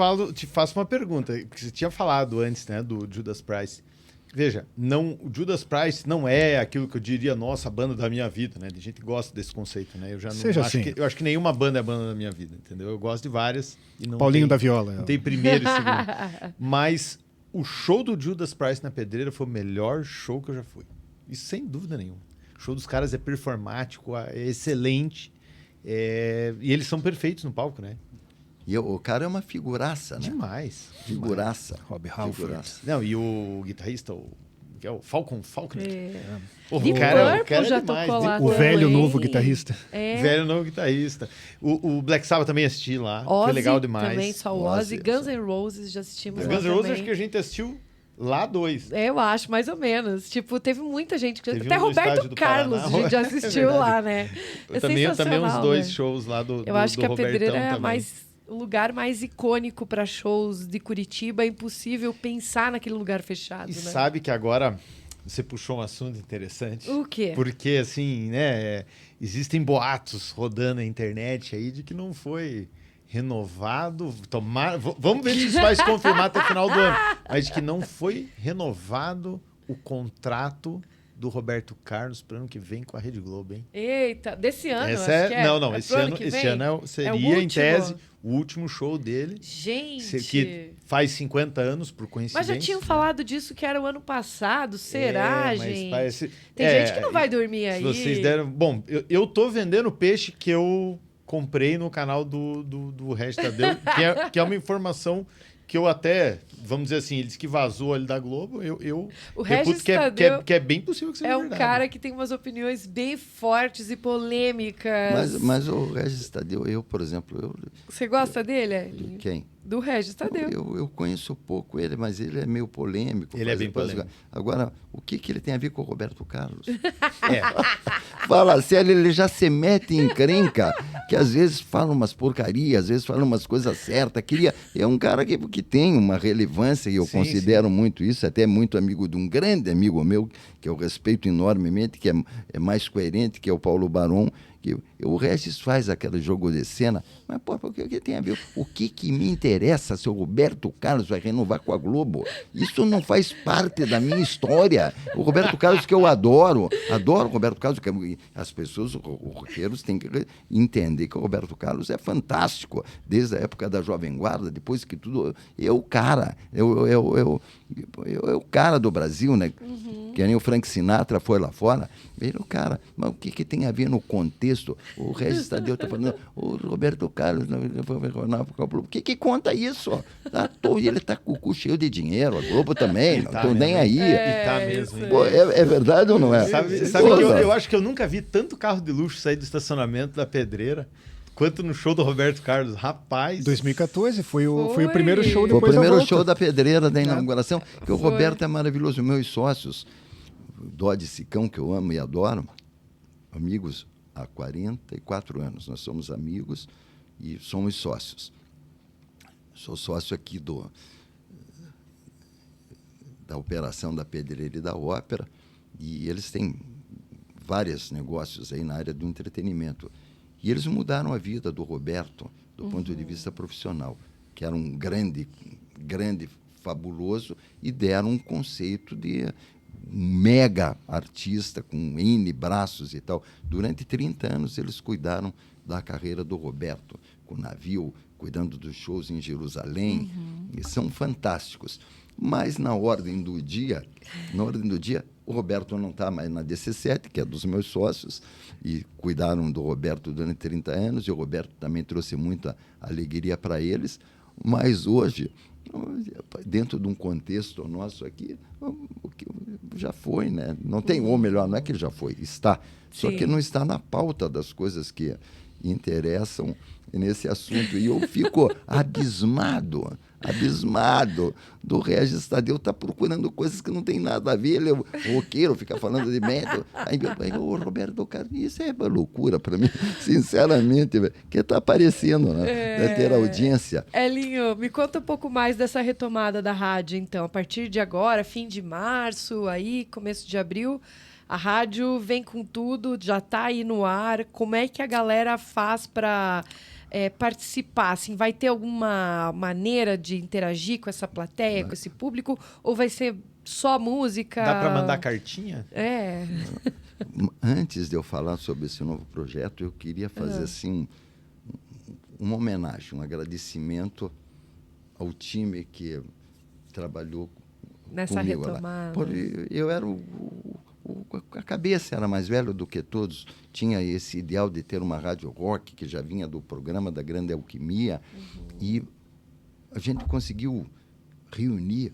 faço uma pergunta, porque você tinha falado antes, né, do Judas Priest. Veja, o Judas Priest não é aquilo que eu diria, nossa, a banda da minha vida, né? Tem gente que gosta desse conceito, né? Eu já não Seja acho assim. eu acho que nenhuma banda é a banda da minha vida, entendeu? Eu gosto de várias e não Paulinho tem, da Viola. não tem primeiro e segundo. Mas o show do Judas Priest na Pedreira foi o melhor show que eu já fui. Isso sem dúvida nenhuma. O show dos caras é performático, é excelente. E eles são perfeitos no palco, né? E o cara é uma figuraça, né? Demais. Figuraça. Rob Halford. Figuraça. Não, e o guitarrista, que é o Faulkner. É. Porra, Deep o cara Purple é já demais. tocou lá O velho também. novo guitarrista. É. Velho novo guitarrista. O Black Sabbath também assisti lá. Ozzy, foi legal demais. também, só o Ozzy, Ozzy. Guns N' Roses já assistimos Mas lá Guns N' Roses também. acho que a gente assistiu lá 2. Eu acho, mais ou menos. Tipo, teve muita gente. Teve Até um no estádio Roberto do Carlos Paraná. a gente já assistiu É lá, né? É Também uns sensacional, 2 né? shows lá do Eu acho do que a Robertão Pedreira é também. o lugar mais icônico para shows de Curitiba. É impossível pensar naquele lugar fechado, E né? sabe que agora você puxou um assunto interessante. O quê? Porque, assim, né, existem boatos rodando na internet aí de que não foi renovado. Vamos ver se isso vai se confirmar até o final do ano. Mas que não foi renovado o contrato do Roberto Carlos para o ano que vem com a Rede Globo, hein? Eita, desse ano, Essa acho que é. Não, É esse pro ano, que esse vem? ano seria, É o em último? tese, o último show dele. Gente! Que faz 50 anos, por Mas coincidência. já tinham falado disso que era o ano passado. Será, mas gente? parece... Tem gente que não vai dormir aí. Se vocês deram... Bom, eu tô vendendo peixe que eu comprei no canal do Regis Tadeu, que é uma informação que eu até, vamos dizer assim, ele disse que vazou ali da Globo, o Regis Tadeu que é bem possível que seja um verdade. cara que tem umas opiniões bem fortes e polêmicas. Mas o Regis Tadeu, eu, por exemplo... Você gosta dele? De quem? Do Regis Tadeu. Eu conheço pouco ele, mas ele é meio polêmico. Ele é bem polêmico. Agora, o que ele tem a ver com o Roberto Carlos? Fala sério, ele já se mete em encrenca, que às vezes fala umas porcarias, às vezes fala umas coisas certas. É um cara que tem uma relevância, e eu considero muito isso, até muito amigo de um grande amigo meu, que eu respeito enormemente, que é mais coerente, que é o Paulo Barão. Que o Regis faz aquele jogo de cena, mas, pô, o que tem a ver? O que me interessa se o Roberto Carlos vai renovar com a Globo? Isso não faz parte da minha história. O Roberto Carlos que eu adoro o Roberto Carlos, que as pessoas, os roqueiros têm que entender que o Roberto Carlos é fantástico, desde a época da Jovem Guarda, depois que tudo... É o cara do Brasil, né? Que nem o Frank Sinatra foi lá fora. Ele é o cara. Mas o que tem a ver no contexto? O Regis Tadeu está falando, o Roberto Carlos... O que conta isso? Ele está com o cu cheio de dinheiro, a Globo também, não estou nem aí. Tá mesmo. Pô, é verdade ou não é? Sabe que eu acho que eu nunca vi tanto carro de luxo sair do estacionamento da Pedreira quanto no show do Roberto Carlos. Rapaz... 2014 foi o primeiro show Foi o depois da primeiro volta. show da Pedreira, da inauguração. Que o Roberto é maravilhoso. Meus sócios, Dodi Sicão, que eu amo e adoro, amigos há 44 anos. Nós somos amigos e somos sócios. Sou sócio aqui da operação da Pedreira e da Ópera, e eles têm vários negócios aí na área do entretenimento. E eles mudaram a vida do Roberto do ponto de vista profissional, que era um grande, fabuloso, e deram um conceito de um mega artista com N braços e tal. Durante 30 anos eles cuidaram da carreira do Roberto, com o navio, cuidando dos shows em Jerusalém, e são fantásticos. Mas na ordem do dia, o Roberto não está mais na DC7, que é dos meus sócios, e cuidaram do Roberto durante 30 anos, e o Roberto também trouxe muita alegria para eles. Mas hoje, dentro de um contexto nosso aqui, já foi, né? Não tem, ou melhor, não é que já foi, está. Só que não está na pauta das coisas que interessam nesse assunto. E eu fico abismado do Regis Tadeu estar procurando coisas que não tem nada a ver. Ele é o roqueiro, fica falando de método. Aí o Roberto Carlos, isso é uma loucura para mim, sinceramente, que está aparecendo, né? Vai ter audiência. Elinho, me conta um pouco mais dessa retomada da rádio, então. A partir de agora, fim de março, aí, começo de abril, a rádio vem com tudo, já está aí no ar. Como é que a galera faz para participar? Assim, vai ter alguma maneira de interagir com essa plateia, com esse público? Ou vai ser só música? Dá para mandar cartinha? Antes de eu falar sobre esse novo projeto, eu queria fazer assim, uma homenagem, um agradecimento ao time que trabalhou nessa comigo retomada. Lá. Eu era a cabeça era mais velho do que todos, tinha esse ideal de ter uma rádio rock, que já vinha do programa da Grande Alquimia, e a gente conseguiu reunir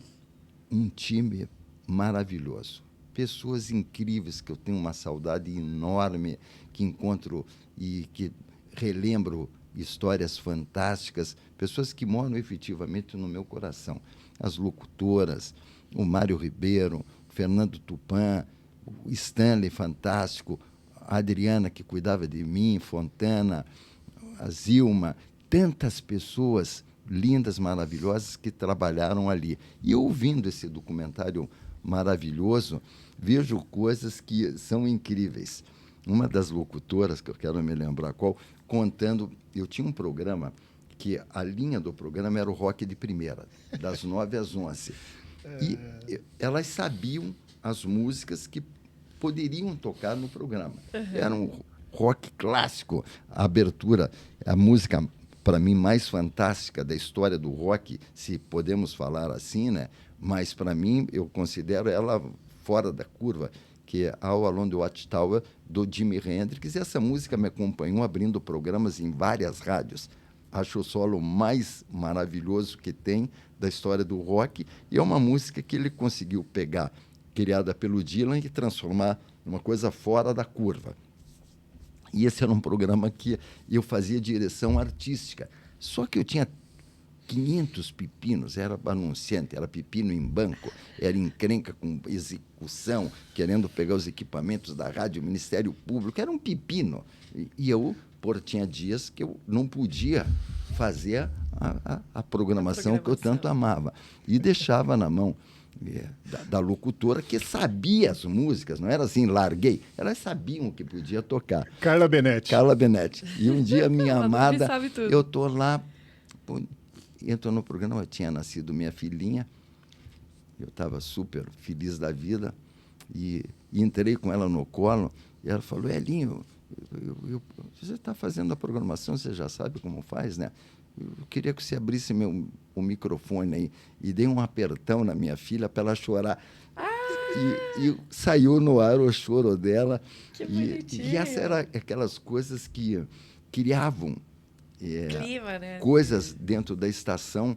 um time maravilhoso. Pessoas incríveis, que eu tenho uma saudade enorme, que encontro e que relembro histórias fantásticas, pessoas que moram efetivamente no meu coração. As locutoras, o Mário Ribeiro, o Fernando Tupan, o Stanley fantástico, a Adriana, que cuidava de mim, Fontana, a Zilma, tantas pessoas lindas, maravilhosas que trabalharam ali. E ouvindo esse documentário maravilhoso, vejo coisas que são incríveis. Uma das locutoras, que eu quero me lembrar qual, contando... Eu tinha um programa que a linha do programa era o rock de primeira, das 9 às 11. E elas sabiam as músicas que poderiam tocar no programa. Era um rock clássico, a abertura, a música, para mim, mais fantástica da história do rock, se podemos falar assim, né? Mas, para mim, eu considero ela fora da curva, que é All Along the Watchtower, do Jimi Hendrix. E essa música me acompanhou abrindo programas em várias rádios. Acho o solo mais maravilhoso que tem da história do rock, e é uma música que ele conseguiu pegar, criada pelo Dylan, e transformar numa coisa fora da curva. E esse era um programa que eu fazia direção artística. Só que eu tinha 500 pepinos, era anunciante, era pepino em banco, era encrenca com execução, querendo pegar os equipamentos da rádio, Ministério Público, era um pepino. E eu, tinha dias que eu não podia fazer a programação que eu tanto amava. E deixava na mão da locutora, que sabia as músicas, não era assim, larguei. Elas sabiam o que podia tocar. Carla Benetti. Carla Benetti. E um dia, minha amada, sabe tudo. eu estou lá, entro no programa, tinha nascido minha filhinha, eu estava super feliz da vida, e entrei com ela no colo, e ela falou, Elinho, você está fazendo a programação, você já sabe como faz, né? Eu queria que você abrisse o microfone aí. E dei um apertão na minha filha para ela chorar. E saiu no ar o choro dela. Que bonitinho. E essas eram aquelas coisas que criavam clima, né? coisas dentro da estação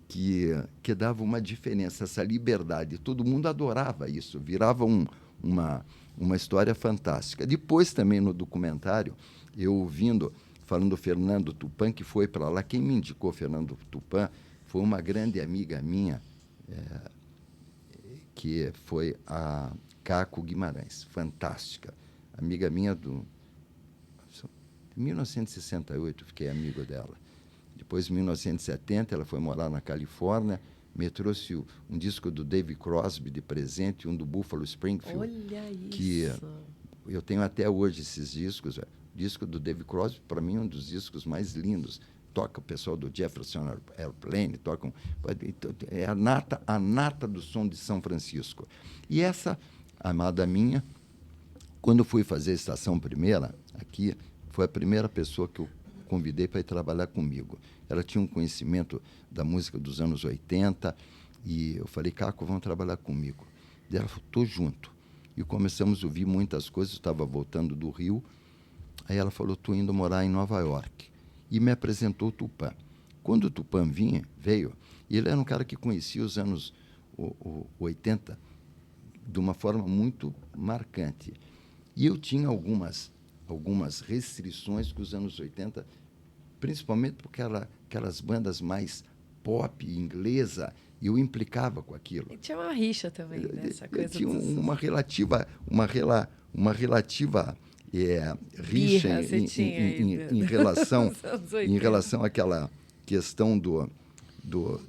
que davam uma diferença, essa liberdade. Todo mundo adorava isso, virava uma história fantástica. Depois, também, no documentário, eu ouvindo, falando do Fernando Tupan, que foi para lá. Quem me indicou Fernando Tupan foi uma grande amiga minha, que foi a Caco Guimarães, fantástica. Amiga minha de 1968, fiquei amigo dela. Depois, em 1970, ela foi morar na Califórnia, me trouxe um disco do Dave Crosby de presente, um do Buffalo Springfield. Olha isso. Que eu tenho até hoje esses discos. O disco do Dave Crosby, para mim, é um dos discos mais lindos. Toca o pessoal do Jefferson Airplane, tocam. É a nata do som de São Francisco. E essa amada minha, quando fui fazer a Estação Primeira, aqui, foi a primeira pessoa que eu convidei para ir trabalhar comigo. Ela tinha um conhecimento da música dos anos 80, e eu falei, Caco, vamos trabalhar comigo. E ela falou, estou junto. E começamos a ouvir muitas coisas, estava voltando do Rio. Aí ela falou, estou indo morar em Nova York. E me apresentou o Tupã. Quando o Tupã veio, ele era um cara que conhecia os anos 80 de uma forma muito marcante. E eu tinha algumas restrições com os anos 80, principalmente porque aquelas bandas mais pop, inglesa, e eu implicava com aquilo. E tinha uma rixa também, né? Essa coisa tinha uma relativa rixa em relação àquela questão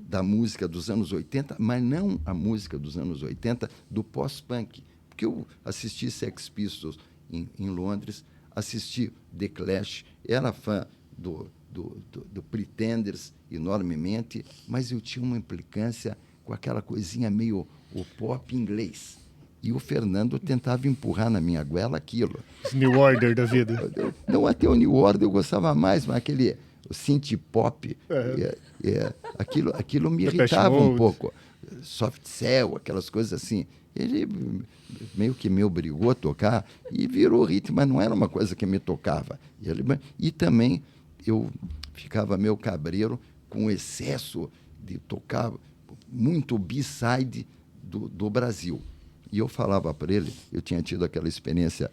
da música dos anos 80, mas não a música dos anos 80, do pós-punk. Porque eu assisti Sex Pistols em Londres, assisti The Clash, era fã do Pretenders enormemente, mas eu tinha uma implicância com aquela coisinha meio o pop inglês. E o Fernando tentava empurrar na minha goela aquilo. New Order da vida. Não, até o New Order eu gostava mais, mas aquele synth pop, aquilo me irritava um pouco. Soft Cell, aquelas coisas assim. Ele meio que me obrigou a tocar e virou ritmo, mas não era uma coisa que me tocava. E também eu ficava meio cabreiro com o excesso de tocar muito B-side do Brasil. E eu falava para ele, eu tinha tido aquela experiência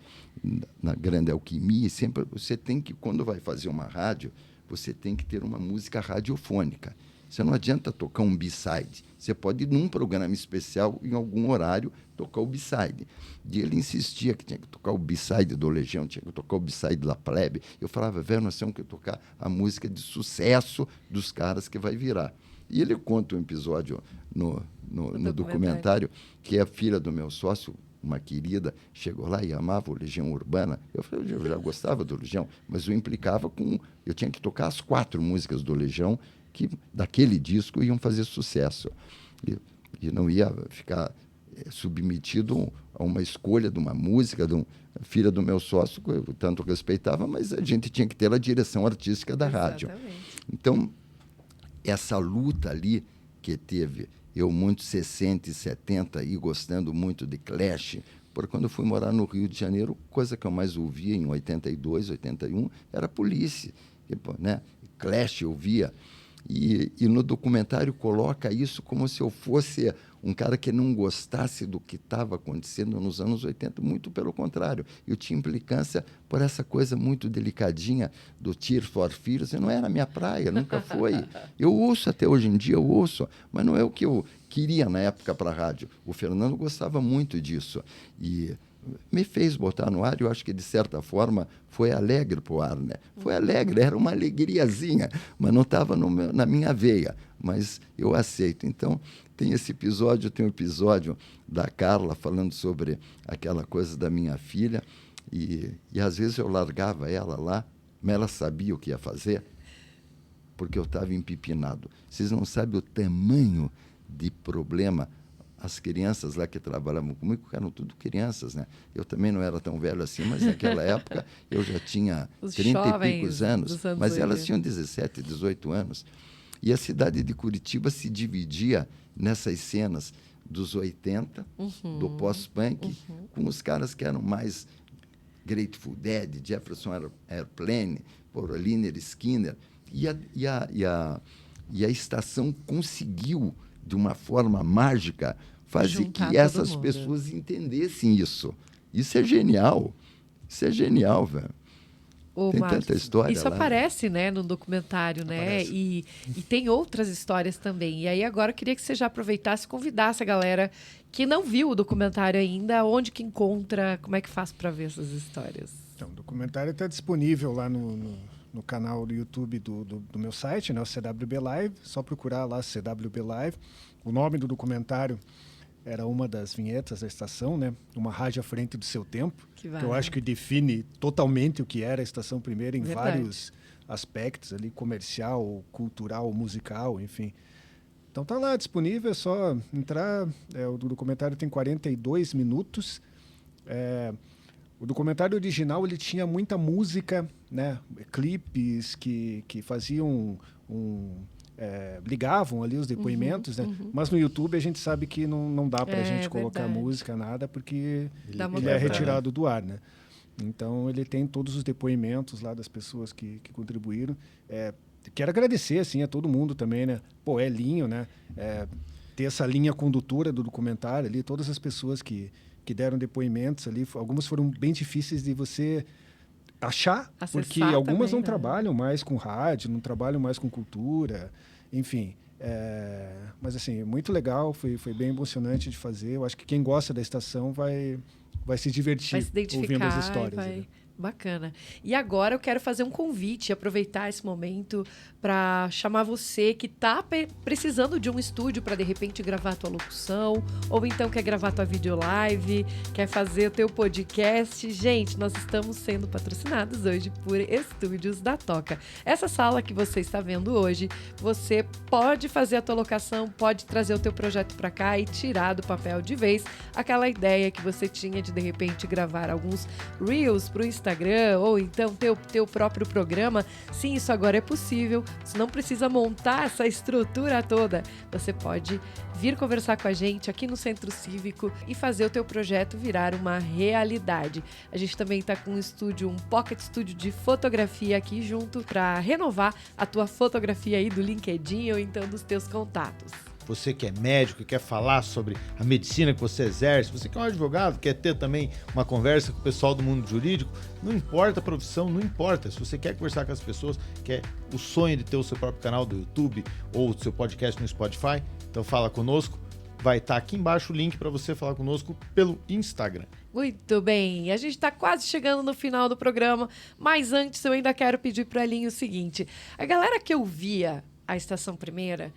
na Grande Alquimia, e sempre você tem que, quando vai fazer uma rádio, você tem que ter uma música radiofônica. Você não adianta tocar um B-side. Você pode ir num programa especial, em algum horário, tocar o B-side. E ele insistia que tinha que tocar o B-side do Legião, tinha que tocar o B-side da Plebe. Eu falava, velho, nós temos que tocar a música de sucesso dos caras que vai virar. E ele conta um episódio no documentário, que a filha do meu sócio uma querida, chegou lá e amava o Legião Urbana. Eu falei, eu já gostava do Legião, mas eu implicava com... Eu tinha que tocar as 4 músicas do Legião que, daquele disco, iam fazer sucesso. E não ia ficar submetido a uma escolha de uma música, filha do meu sócio, que eu tanto respeitava, mas a gente tinha que ter a direção artística da rádio. Então, essa luta ali que teve, eu muito 60 e 70 e gostando muito de Clash, porque quando eu fui morar no Rio de Janeiro, coisa que eu mais ouvia em 82, 81, era Police, né? Clash eu via. E no documentário coloca isso como se eu fosse um cara que não gostasse do que estava acontecendo nos anos 80, muito pelo contrário. Eu tinha implicância por essa coisa muito delicadinha do Tears for Fears, e não era a minha praia, nunca foi. Eu ouço até hoje em dia, eu ouço, mas não é o que eu queria na época para a rádio. O Fernando gostava muito disso e me fez botar no ar, e eu acho que, de certa forma, foi alegre para o ar, né? Foi alegre, era uma alegriazinha, mas não estava na minha veia, mas eu aceito. Então, tem esse episódio, tem o episódio da Carla falando sobre aquela coisa da minha filha, e às vezes eu largava ela lá, mas ela sabia o que ia fazer, porque eu estava empipinado. Vocês não sabem o tamanho de problema. As crianças lá que trabalhavam comigo eram tudo crianças, né? Eu também não era tão velho assim, mas naquela época eu já tinha 30 e poucos anos, mas elas tinham 17, 18 anos. E a cidade de Curitiba se dividia nessas cenas dos 80, do pós-punk, com os caras que eram mais Grateful Dead, Jefferson Airplane, Lynyrd Skynyrd. E a estação conseguiu, de uma forma mágica, fazer que essas pessoas entendessem isso. Isso é genial. Isso é genial, velho. Tem Marcos, tanta história isso lá, aparece, né, no documentário, né? E tem outras histórias também. E aí agora eu queria que você já aproveitasse e convidasse a galera que não viu o documentário ainda, onde que encontra, como é que faz para ver essas histórias? Então, o documentário está disponível lá no canal do YouTube do meu site, né, o CWB Live, só procurar lá CWB Live. O nome do documentário era uma das vinhetas da estação, né, uma rádio à frente do seu tempo, que eu acho que define totalmente o que era a Estação Primeira em vários aspectos ali, comercial, cultural, musical, enfim. Então tá lá disponível, é só entrar. O documentário tem 42 minutos. O documentário original ele tinha muita música, né? Clipes que faziam ligavam ali os depoimentos, né? Mas no YouTube a gente sabe que não dá para a gente colocar música, nada, porque ele é retirado do ar, né? Então ele tem todos os depoimentos lá das pessoas que contribuíram. Quero agradecer assim, a todo mundo também, né? Pô, Elinho, né? Ter essa linha condutora do documentário ali, todas as pessoas que deram depoimentos ali, algumas foram bem difíceis de você achar, acessar, porque algumas também, não trabalham mais com rádio, não trabalham mais com cultura, enfim. Mas assim, muito legal, foi bem emocionante de fazer. Eu acho que quem gosta da estação vai se divertir ouvindo as histórias. Bacana. E agora eu quero fazer um convite, aproveitar esse momento para chamar você que está precisando de um estúdio para, de repente, gravar a tua locução, ou então quer gravar a tua videolive, quer fazer o teu podcast. Gente, nós estamos sendo patrocinados hoje por Estúdios da Toca. Essa sala que você está vendo hoje, você pode fazer a tua locação, pode trazer o teu projeto para cá e tirar do papel de vez aquela ideia que você tinha de repente, gravar alguns Reels para o Instagram, ou então teu próprio programa. Sim, isso agora é possível. Você não precisa montar essa estrutura toda. Você pode vir conversar com a gente aqui no Centro Cívico e fazer o teu projeto virar uma realidade. A gente também está com um pocket studio de fotografia aqui junto para renovar a tua fotografia aí do LinkedIn ou então dos teus contatos. Você que é médico e quer falar sobre a medicina que você exerce, você que é um advogado, quer ter também uma conversa com o pessoal do mundo jurídico, não importa a profissão, não importa. Se você quer conversar com as pessoas, quer o sonho de ter o seu próprio canal do YouTube ou o seu podcast no Spotify, então fala conosco. Vai estar aqui embaixo o link para você falar conosco pelo Instagram. Muito bem, a gente está quase chegando no final do programa, mas antes eu ainda quero pedir para a Elinho o seguinte. A galera que ouvia a Estação Primeira,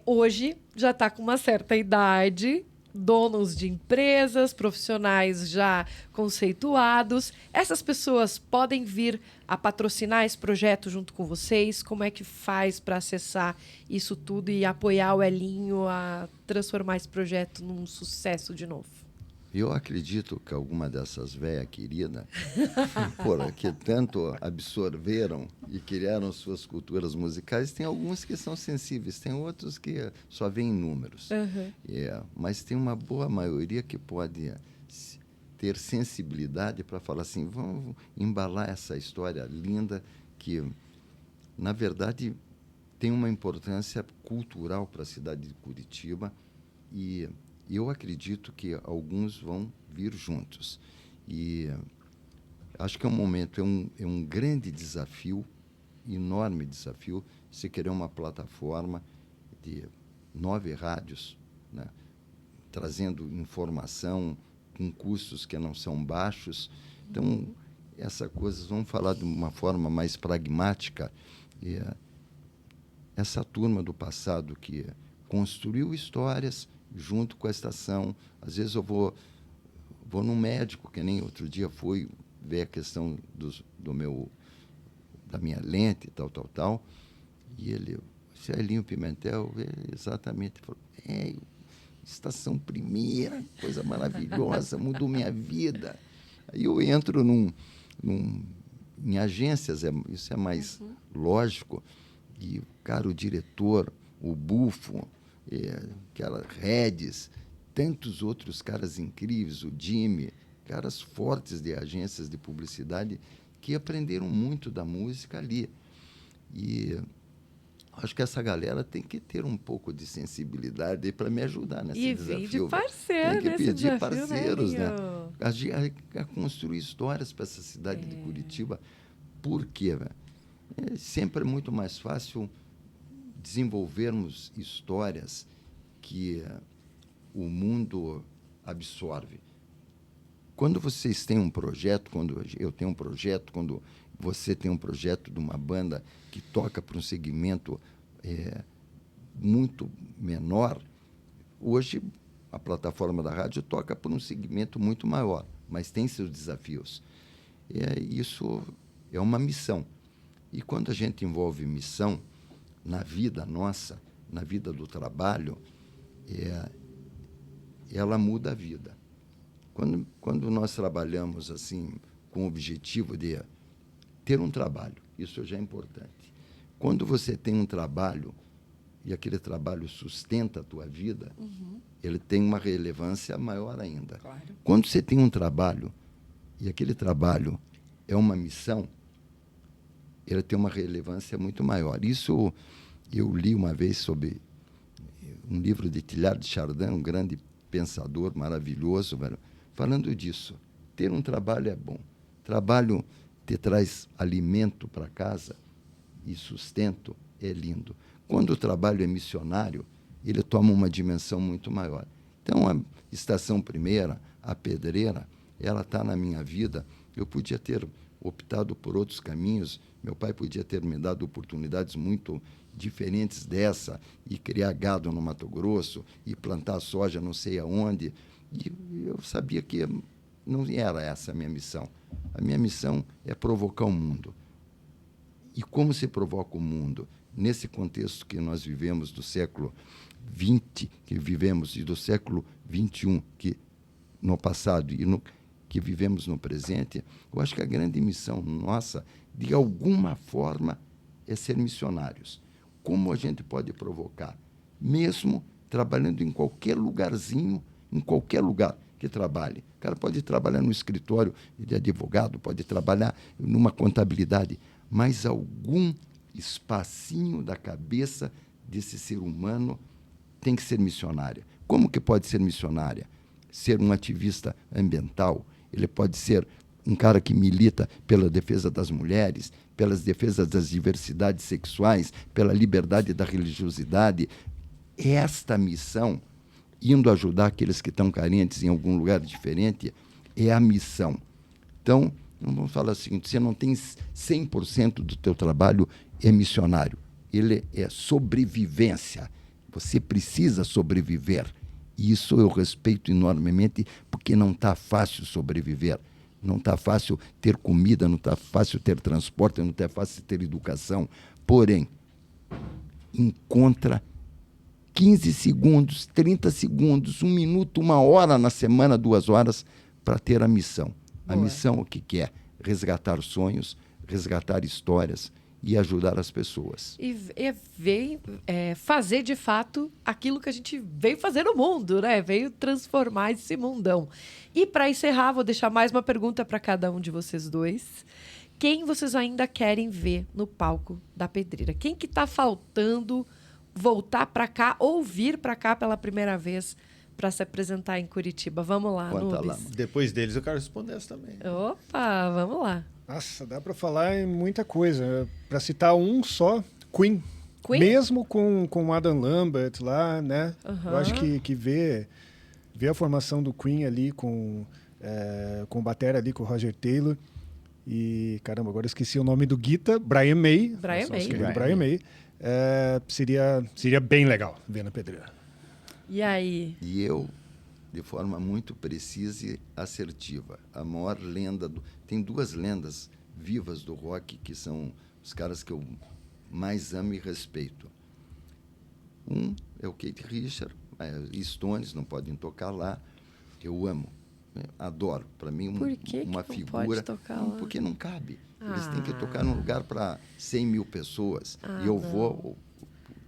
hoje já está com uma certa idade, donos de empresas, profissionais já conceituados. Essas pessoas podem vir a patrocinar esse projeto junto com vocês? Como é que faz para acessar isso tudo e apoiar o Elinho a transformar esse projeto num sucesso de novo? Eu acredito que alguma dessas velhas queridas, que tanto absorveram e criaram suas culturas musicais, tem alguns que são sensíveis, tem outros que só veem números. Uhum. Mas tem uma boa maioria que pode ter sensibilidade para falar assim, vamos embalar essa história linda que, na verdade, tem uma importância cultural para a cidade de Curitiba e eu acredito que alguns vão vir juntos. E acho que é um momento, é um grande desafio, enorme desafio, se querer uma plataforma de 9 rádios, né, trazendo informação com custos que não são baixos. Então, essa coisa, vamos falar de uma forma mais pragmática. Essa turma do passado que construiu histórias junto com a estação. Às vezes eu vou num médico, que nem outro dia fui ver a questão da minha lente, tal. E ele, Elinho Pimentel, exatamente, falou, estação primeira, coisa maravilhosa, mudou minha vida. Aí eu entro em agências, isso é mais lógico, e, cara, o diretor, o Bufo, aquela Redes, tantos outros caras incríveis, o Jimmy, caras fortes de agências de publicidade que aprenderam muito da música ali. E acho que essa galera tem que ter um pouco de sensibilidade para me ajudar nesse desafio. E de parceiro, tem que pedir desafio, parceiros, né? A construir histórias para essa cidade de Curitiba. Por quê, velho? Sempre é muito mais fácil desenvolvermos histórias que o mundo absorve. Quando vocês têm um projeto, quando eu tenho um projeto, quando você tem um projeto de uma banda que toca para um segmento muito menor, hoje a plataforma da rádio toca para um segmento muito maior, mas tem seus desafios. Isso é uma missão. E quando a gente envolve missão na vida nossa, na vida do trabalho, ela muda a vida. Quando nós trabalhamos assim, com o objetivo de ter um trabalho, isso já é importante. Quando você tem um trabalho e aquele trabalho sustenta a tua vida, ele tem uma relevância maior ainda. Claro. Quando você tem um trabalho e aquele trabalho é uma missão, ele tem uma relevância muito maior. Isso eu li uma vez sobre um livro de Teilhard de Chardin, um grande pensador maravilhoso, velho, falando disso. Ter um trabalho é bom. Trabalho te traz alimento para casa e sustento, é lindo. Quando o trabalho é missionário, ele toma uma dimensão muito maior. Então, a Estação Primeira, a Pedreira, ela está na minha vida. Eu podia ter optado por outros caminhos, meu pai podia ter me dado oportunidades muito diferentes dessa, e criar gado no Mato Grosso, e plantar soja não sei aonde, e eu sabia que não era essa a minha missão. A minha missão é provocar o mundo. E como se provoca o mundo? Nesse contexto que nós vivemos do século XX, que vivemos, e do século XXI, que no passado e que vivemos no presente, eu acho que a grande missão nossa, de alguma forma, é ser missionários. Como a gente pode provocar? Mesmo trabalhando em qualquer lugarzinho, em qualquer lugar que trabalhe. O cara pode trabalhar no escritório de advogado, pode trabalhar numa contabilidade, mas algum espacinho da cabeça desse ser humano tem que ser missionária. Como que pode ser missionária? Ser um ativista ambiental, ele pode ser um cara que milita pela defesa das mulheres, pelas defesas das diversidades sexuais, pela liberdade da religiosidade. Esta missão, indo ajudar aqueles que estão carentes em algum lugar diferente, é a missão. Então, vamos falar o seguinte, você não tem 100% do teu trabalho é missionário. Ele é sobrevivência. Você precisa sobreviver. E isso eu respeito enormemente, porque não está fácil sobreviver. Não está fácil ter comida, não está fácil ter transporte, não está fácil ter educação. Porém, encontra 15 segundos, 30 segundos, 1 minuto, 1 hora na semana, 2 horas, para ter a missão. A missão, o que é? Resgatar sonhos, resgatar histórias e ajudar as pessoas. E veio fazer, de fato, aquilo que a gente veio fazer no mundo, né? Veio transformar esse mundão. E, para encerrar, vou deixar mais uma pergunta para cada um de vocês dois. Quem vocês ainda querem ver no palco da Pedreira? Quem que está faltando voltar para cá ou vir para cá pela primeira vez para se apresentar em Curitiba? Vamos lá, Conta Nubes. lá. Depois deles eu quero responder essa também. Opa, vamos lá. Nossa, dá para falar em muita coisa. Para citar um só, Queen. Queen? Mesmo com Adam Lambert lá, né? Aham. Eu acho que ver a formação do Queen ali com o batera ali, com o Roger Taylor. E, caramba, agora eu esqueci o nome do guitarra, Brian May. Brian May. Brian May. Seria bem legal ver na Pedreira. E aí? E eu, de forma muito precisa e assertiva, a maior lenda... Tem 2 lendas vivas do rock que são os caras que eu mais amo e respeito. Um é o Keith Richards, Stones não podem tocar lá. Eu amo, adoro. Para mim, Por que uma que não figura... pode tocar lá? Porque não cabe. Eles Ah. têm que tocar num lugar para 100 mil pessoas. E eu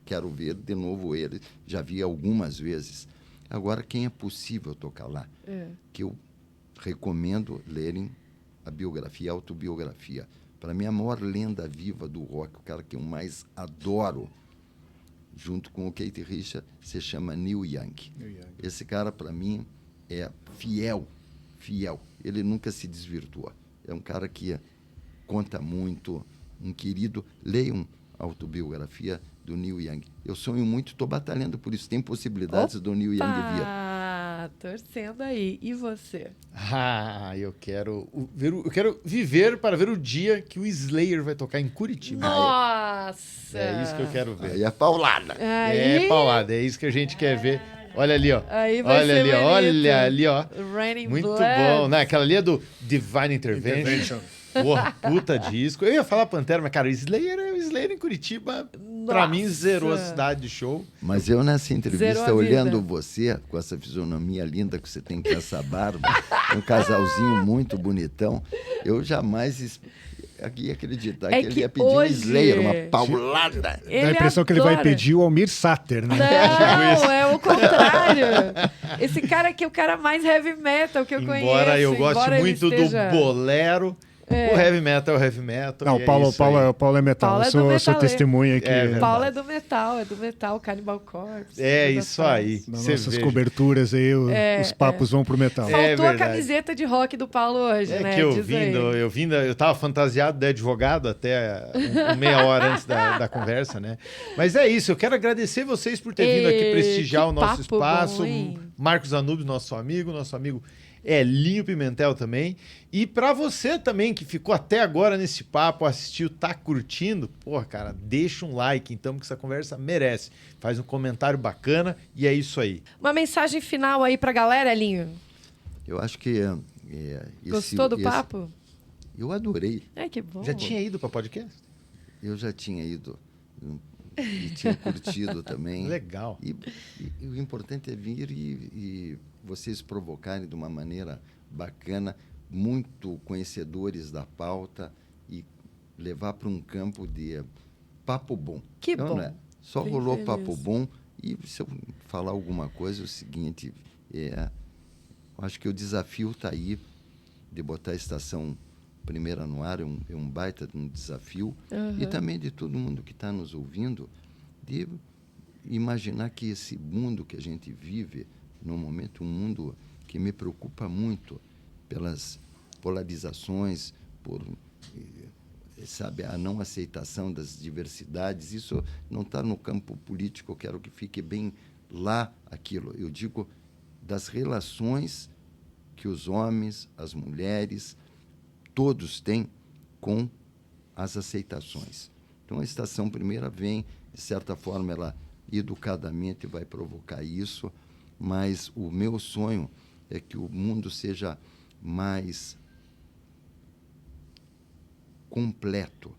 quero ver de novo ele. Já vi algumas vezes. Agora, quem é possível tocar lá? Que eu recomendo lerem a biografia, a autobiografia. Para mim, a maior lenda viva do rock, o cara que eu mais adoro, junto com o Keith Richards, se chama Neil Young. Esse cara, para mim, é fiel. Ele nunca se desvirtua. É um cara que conta muito, um querido. Leiam a autobiografia do Neil Young. Eu sonho muito, estou batalhando por isso. Tem possibilidades do Neil Young vir. Torcendo aí. E você? Eu quero viver para ver o dia que o Slayer vai tocar em Curitiba. Nossa! É isso que eu quero ver. Aí é paulada. Aí, É paulada, é isso que a gente quer ver. Olha ali, ó. Aí vai Olha ser ali, ó. bonito. Olha ali, ó. Raining Muito Blood. bom, né? Aquela ali é do Divine Intervention. Porra, puta disco. Eu ia falar Pantera, mas, cara, o Slayer em Curitiba, pra mim, zerou a cidade de show. Mas eu, nessa Zerou entrevista, a olhando vida. você, com essa fisionomia linda que você tem com essa barba, um casalzinho muito bonitão, eu jamais ia acreditar É que ele que ia pedir hoje- um Slayer, uma paulada. Dá a impressão que ele vai adora. pedir o Almir Sater, né? Não, é o contrário. Esse cara aqui é o cara mais heavy metal que eu conheço. Embora eu goste embora ele muito esteja- do bolero, o heavy metal é o heavy metal. Não, e o Paulo, é isso aí. Paulo é metal. Paulo é eu do sou metaleiro. testemunha aqui. É O verdade. Paulo é do metal, Cannibal Corpse. É toda isso essa aí. fase. Nas Você nossas veja. coberturas aí, os papos vão pro metal. É Faltou a verdade. camiseta de rock do Paulo hoje, É né? que Diz aí. eu tava fantasiado de advogado até meia hora antes da conversa, né? Mas é isso, eu quero agradecer vocês por ter vindo aqui Ei, prestigiar que o nosso papo espaço. bom, hein? Marcos Anubis, nosso amigo Elinho Pimentel também. E pra você também que ficou até agora nesse papo, assistiu, tá curtindo, porra, cara, deixa um like então, porque essa conversa merece. Faz um comentário bacana e é isso aí. Uma mensagem final aí pra galera, Elinho. Eu acho que... Gostou do papo? Eu adorei. É, que bom. Já tinha ido pra podcast? Eu já tinha ido e tinha curtido também. Legal. E o importante é vir e vocês provocarem de uma maneira bacana, muito conhecedores da pauta e levar para um campo de papo bom. Que Então, bom. né, só Fiquei rolou feliz. papo bom. E se eu falar alguma coisa, é o seguinte, eu acho que o desafio está aí de botar a Estação Primeira no ar, é um baita de um desafio. E também de todo mundo que está nos ouvindo, de imaginar que esse mundo que a gente vive, no momento, um mundo que me preocupa muito pelas polarizações, por, sabe, a não aceitação das diversidades. Isso não está no campo político, eu quero que fique bem lá aquilo. Eu digo das relações que os homens, as mulheres, todos têm com as aceitações. Então, a Estação Primeira vem, de certa forma, ela educadamente vai provocar isso, mas o meu sonho é que o mundo seja mais completo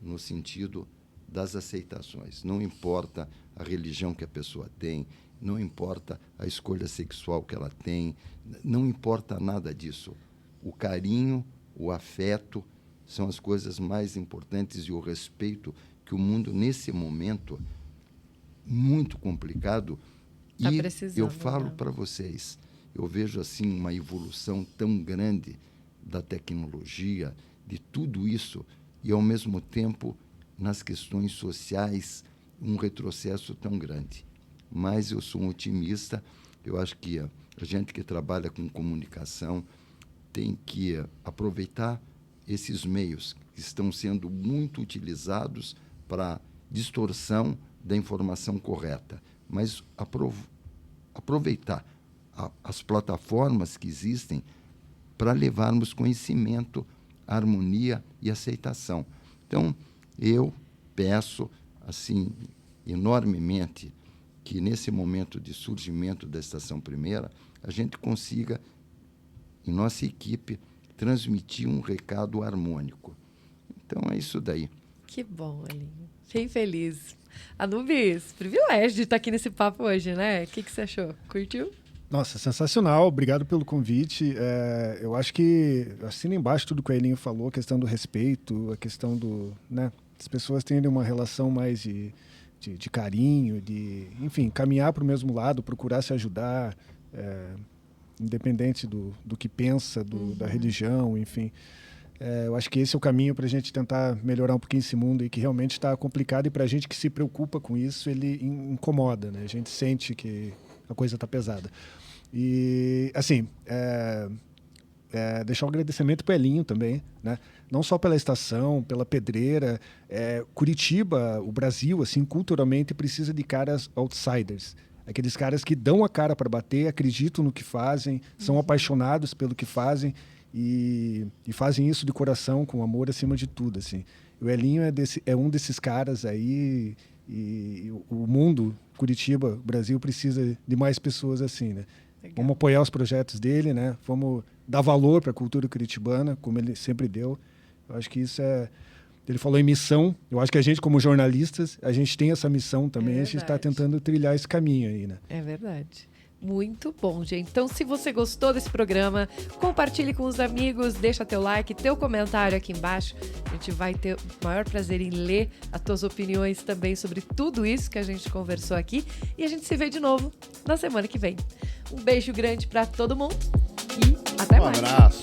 no sentido das aceitações. Não importa a religião que a pessoa tem, não importa a escolha sexual que ela tem, não importa nada disso. O carinho, o afeto são as coisas mais importantes, e o respeito que o mundo, nesse momento muito complicado, Tá e precisando, eu falo né? para vocês, eu vejo assim uma evolução tão grande da tecnologia, de tudo isso, e ao mesmo tempo nas questões sociais um retrocesso tão grande. Mas eu sou um otimista. Eu acho que a gente que trabalha com comunicação tem que aproveitar esses meios que estão sendo muito utilizados para distorção da informação correta, mas aproveitar as plataformas que existem para levarmos conhecimento, harmonia e aceitação. Então, eu peço, assim, enormemente, que nesse momento de surgimento da Estação Primeira, a gente consiga, em nossa equipe, transmitir um recado harmônico. Então, é isso daí. Que bom, Elinho. Fiquei feliz. Anubis, privilégio de estar aqui nesse papo hoje, né? O que você achou? Curtiu? Nossa, sensacional. Obrigado pelo convite. Eu acho que assina embaixo tudo que o Elinho falou, a questão do respeito, a questão do... né, as pessoas terem uma relação mais de carinho, enfim, caminhar para o mesmo lado, procurar se ajudar, independente do que pensa, da religião, enfim. Eu acho que esse é o caminho para a gente tentar melhorar um pouquinho esse mundo, e que realmente está complicado, e para a gente que se preocupa com isso, ele incomoda, né? A gente sente que a coisa está pesada. E, assim, deixar um agradecimento para o Elinho também, né? Não só pela estação, pela pedreira. Curitiba, o Brasil, assim, culturalmente, precisa de caras outsiders. Aqueles caras que dão a cara para bater, acreditam no que fazem, são apaixonados pelo que fazem e fazem isso de coração, com amor acima de tudo, assim. O Elinho é um desses caras aí, e o mundo, Curitiba, o Brasil, precisa de mais pessoas assim, né? Legal. Vamos apoiar os projetos dele, né? Vamos dar valor para a cultura curitibana, como ele sempre deu. Eu acho que isso é... Ele falou em missão. Eu acho que a gente, como jornalistas, a gente tem essa missão também. A gente está tentando trilhar esse caminho aí, né? É verdade. Muito bom, gente. Então, se você gostou desse programa, compartilhe com os amigos, deixa teu like, teu comentário aqui embaixo. A gente vai ter o maior prazer em ler as tuas opiniões também sobre tudo isso que a gente conversou aqui. E a gente se vê de novo na semana que vem. Um beijo grande para todo mundo e até mais. Um abraço.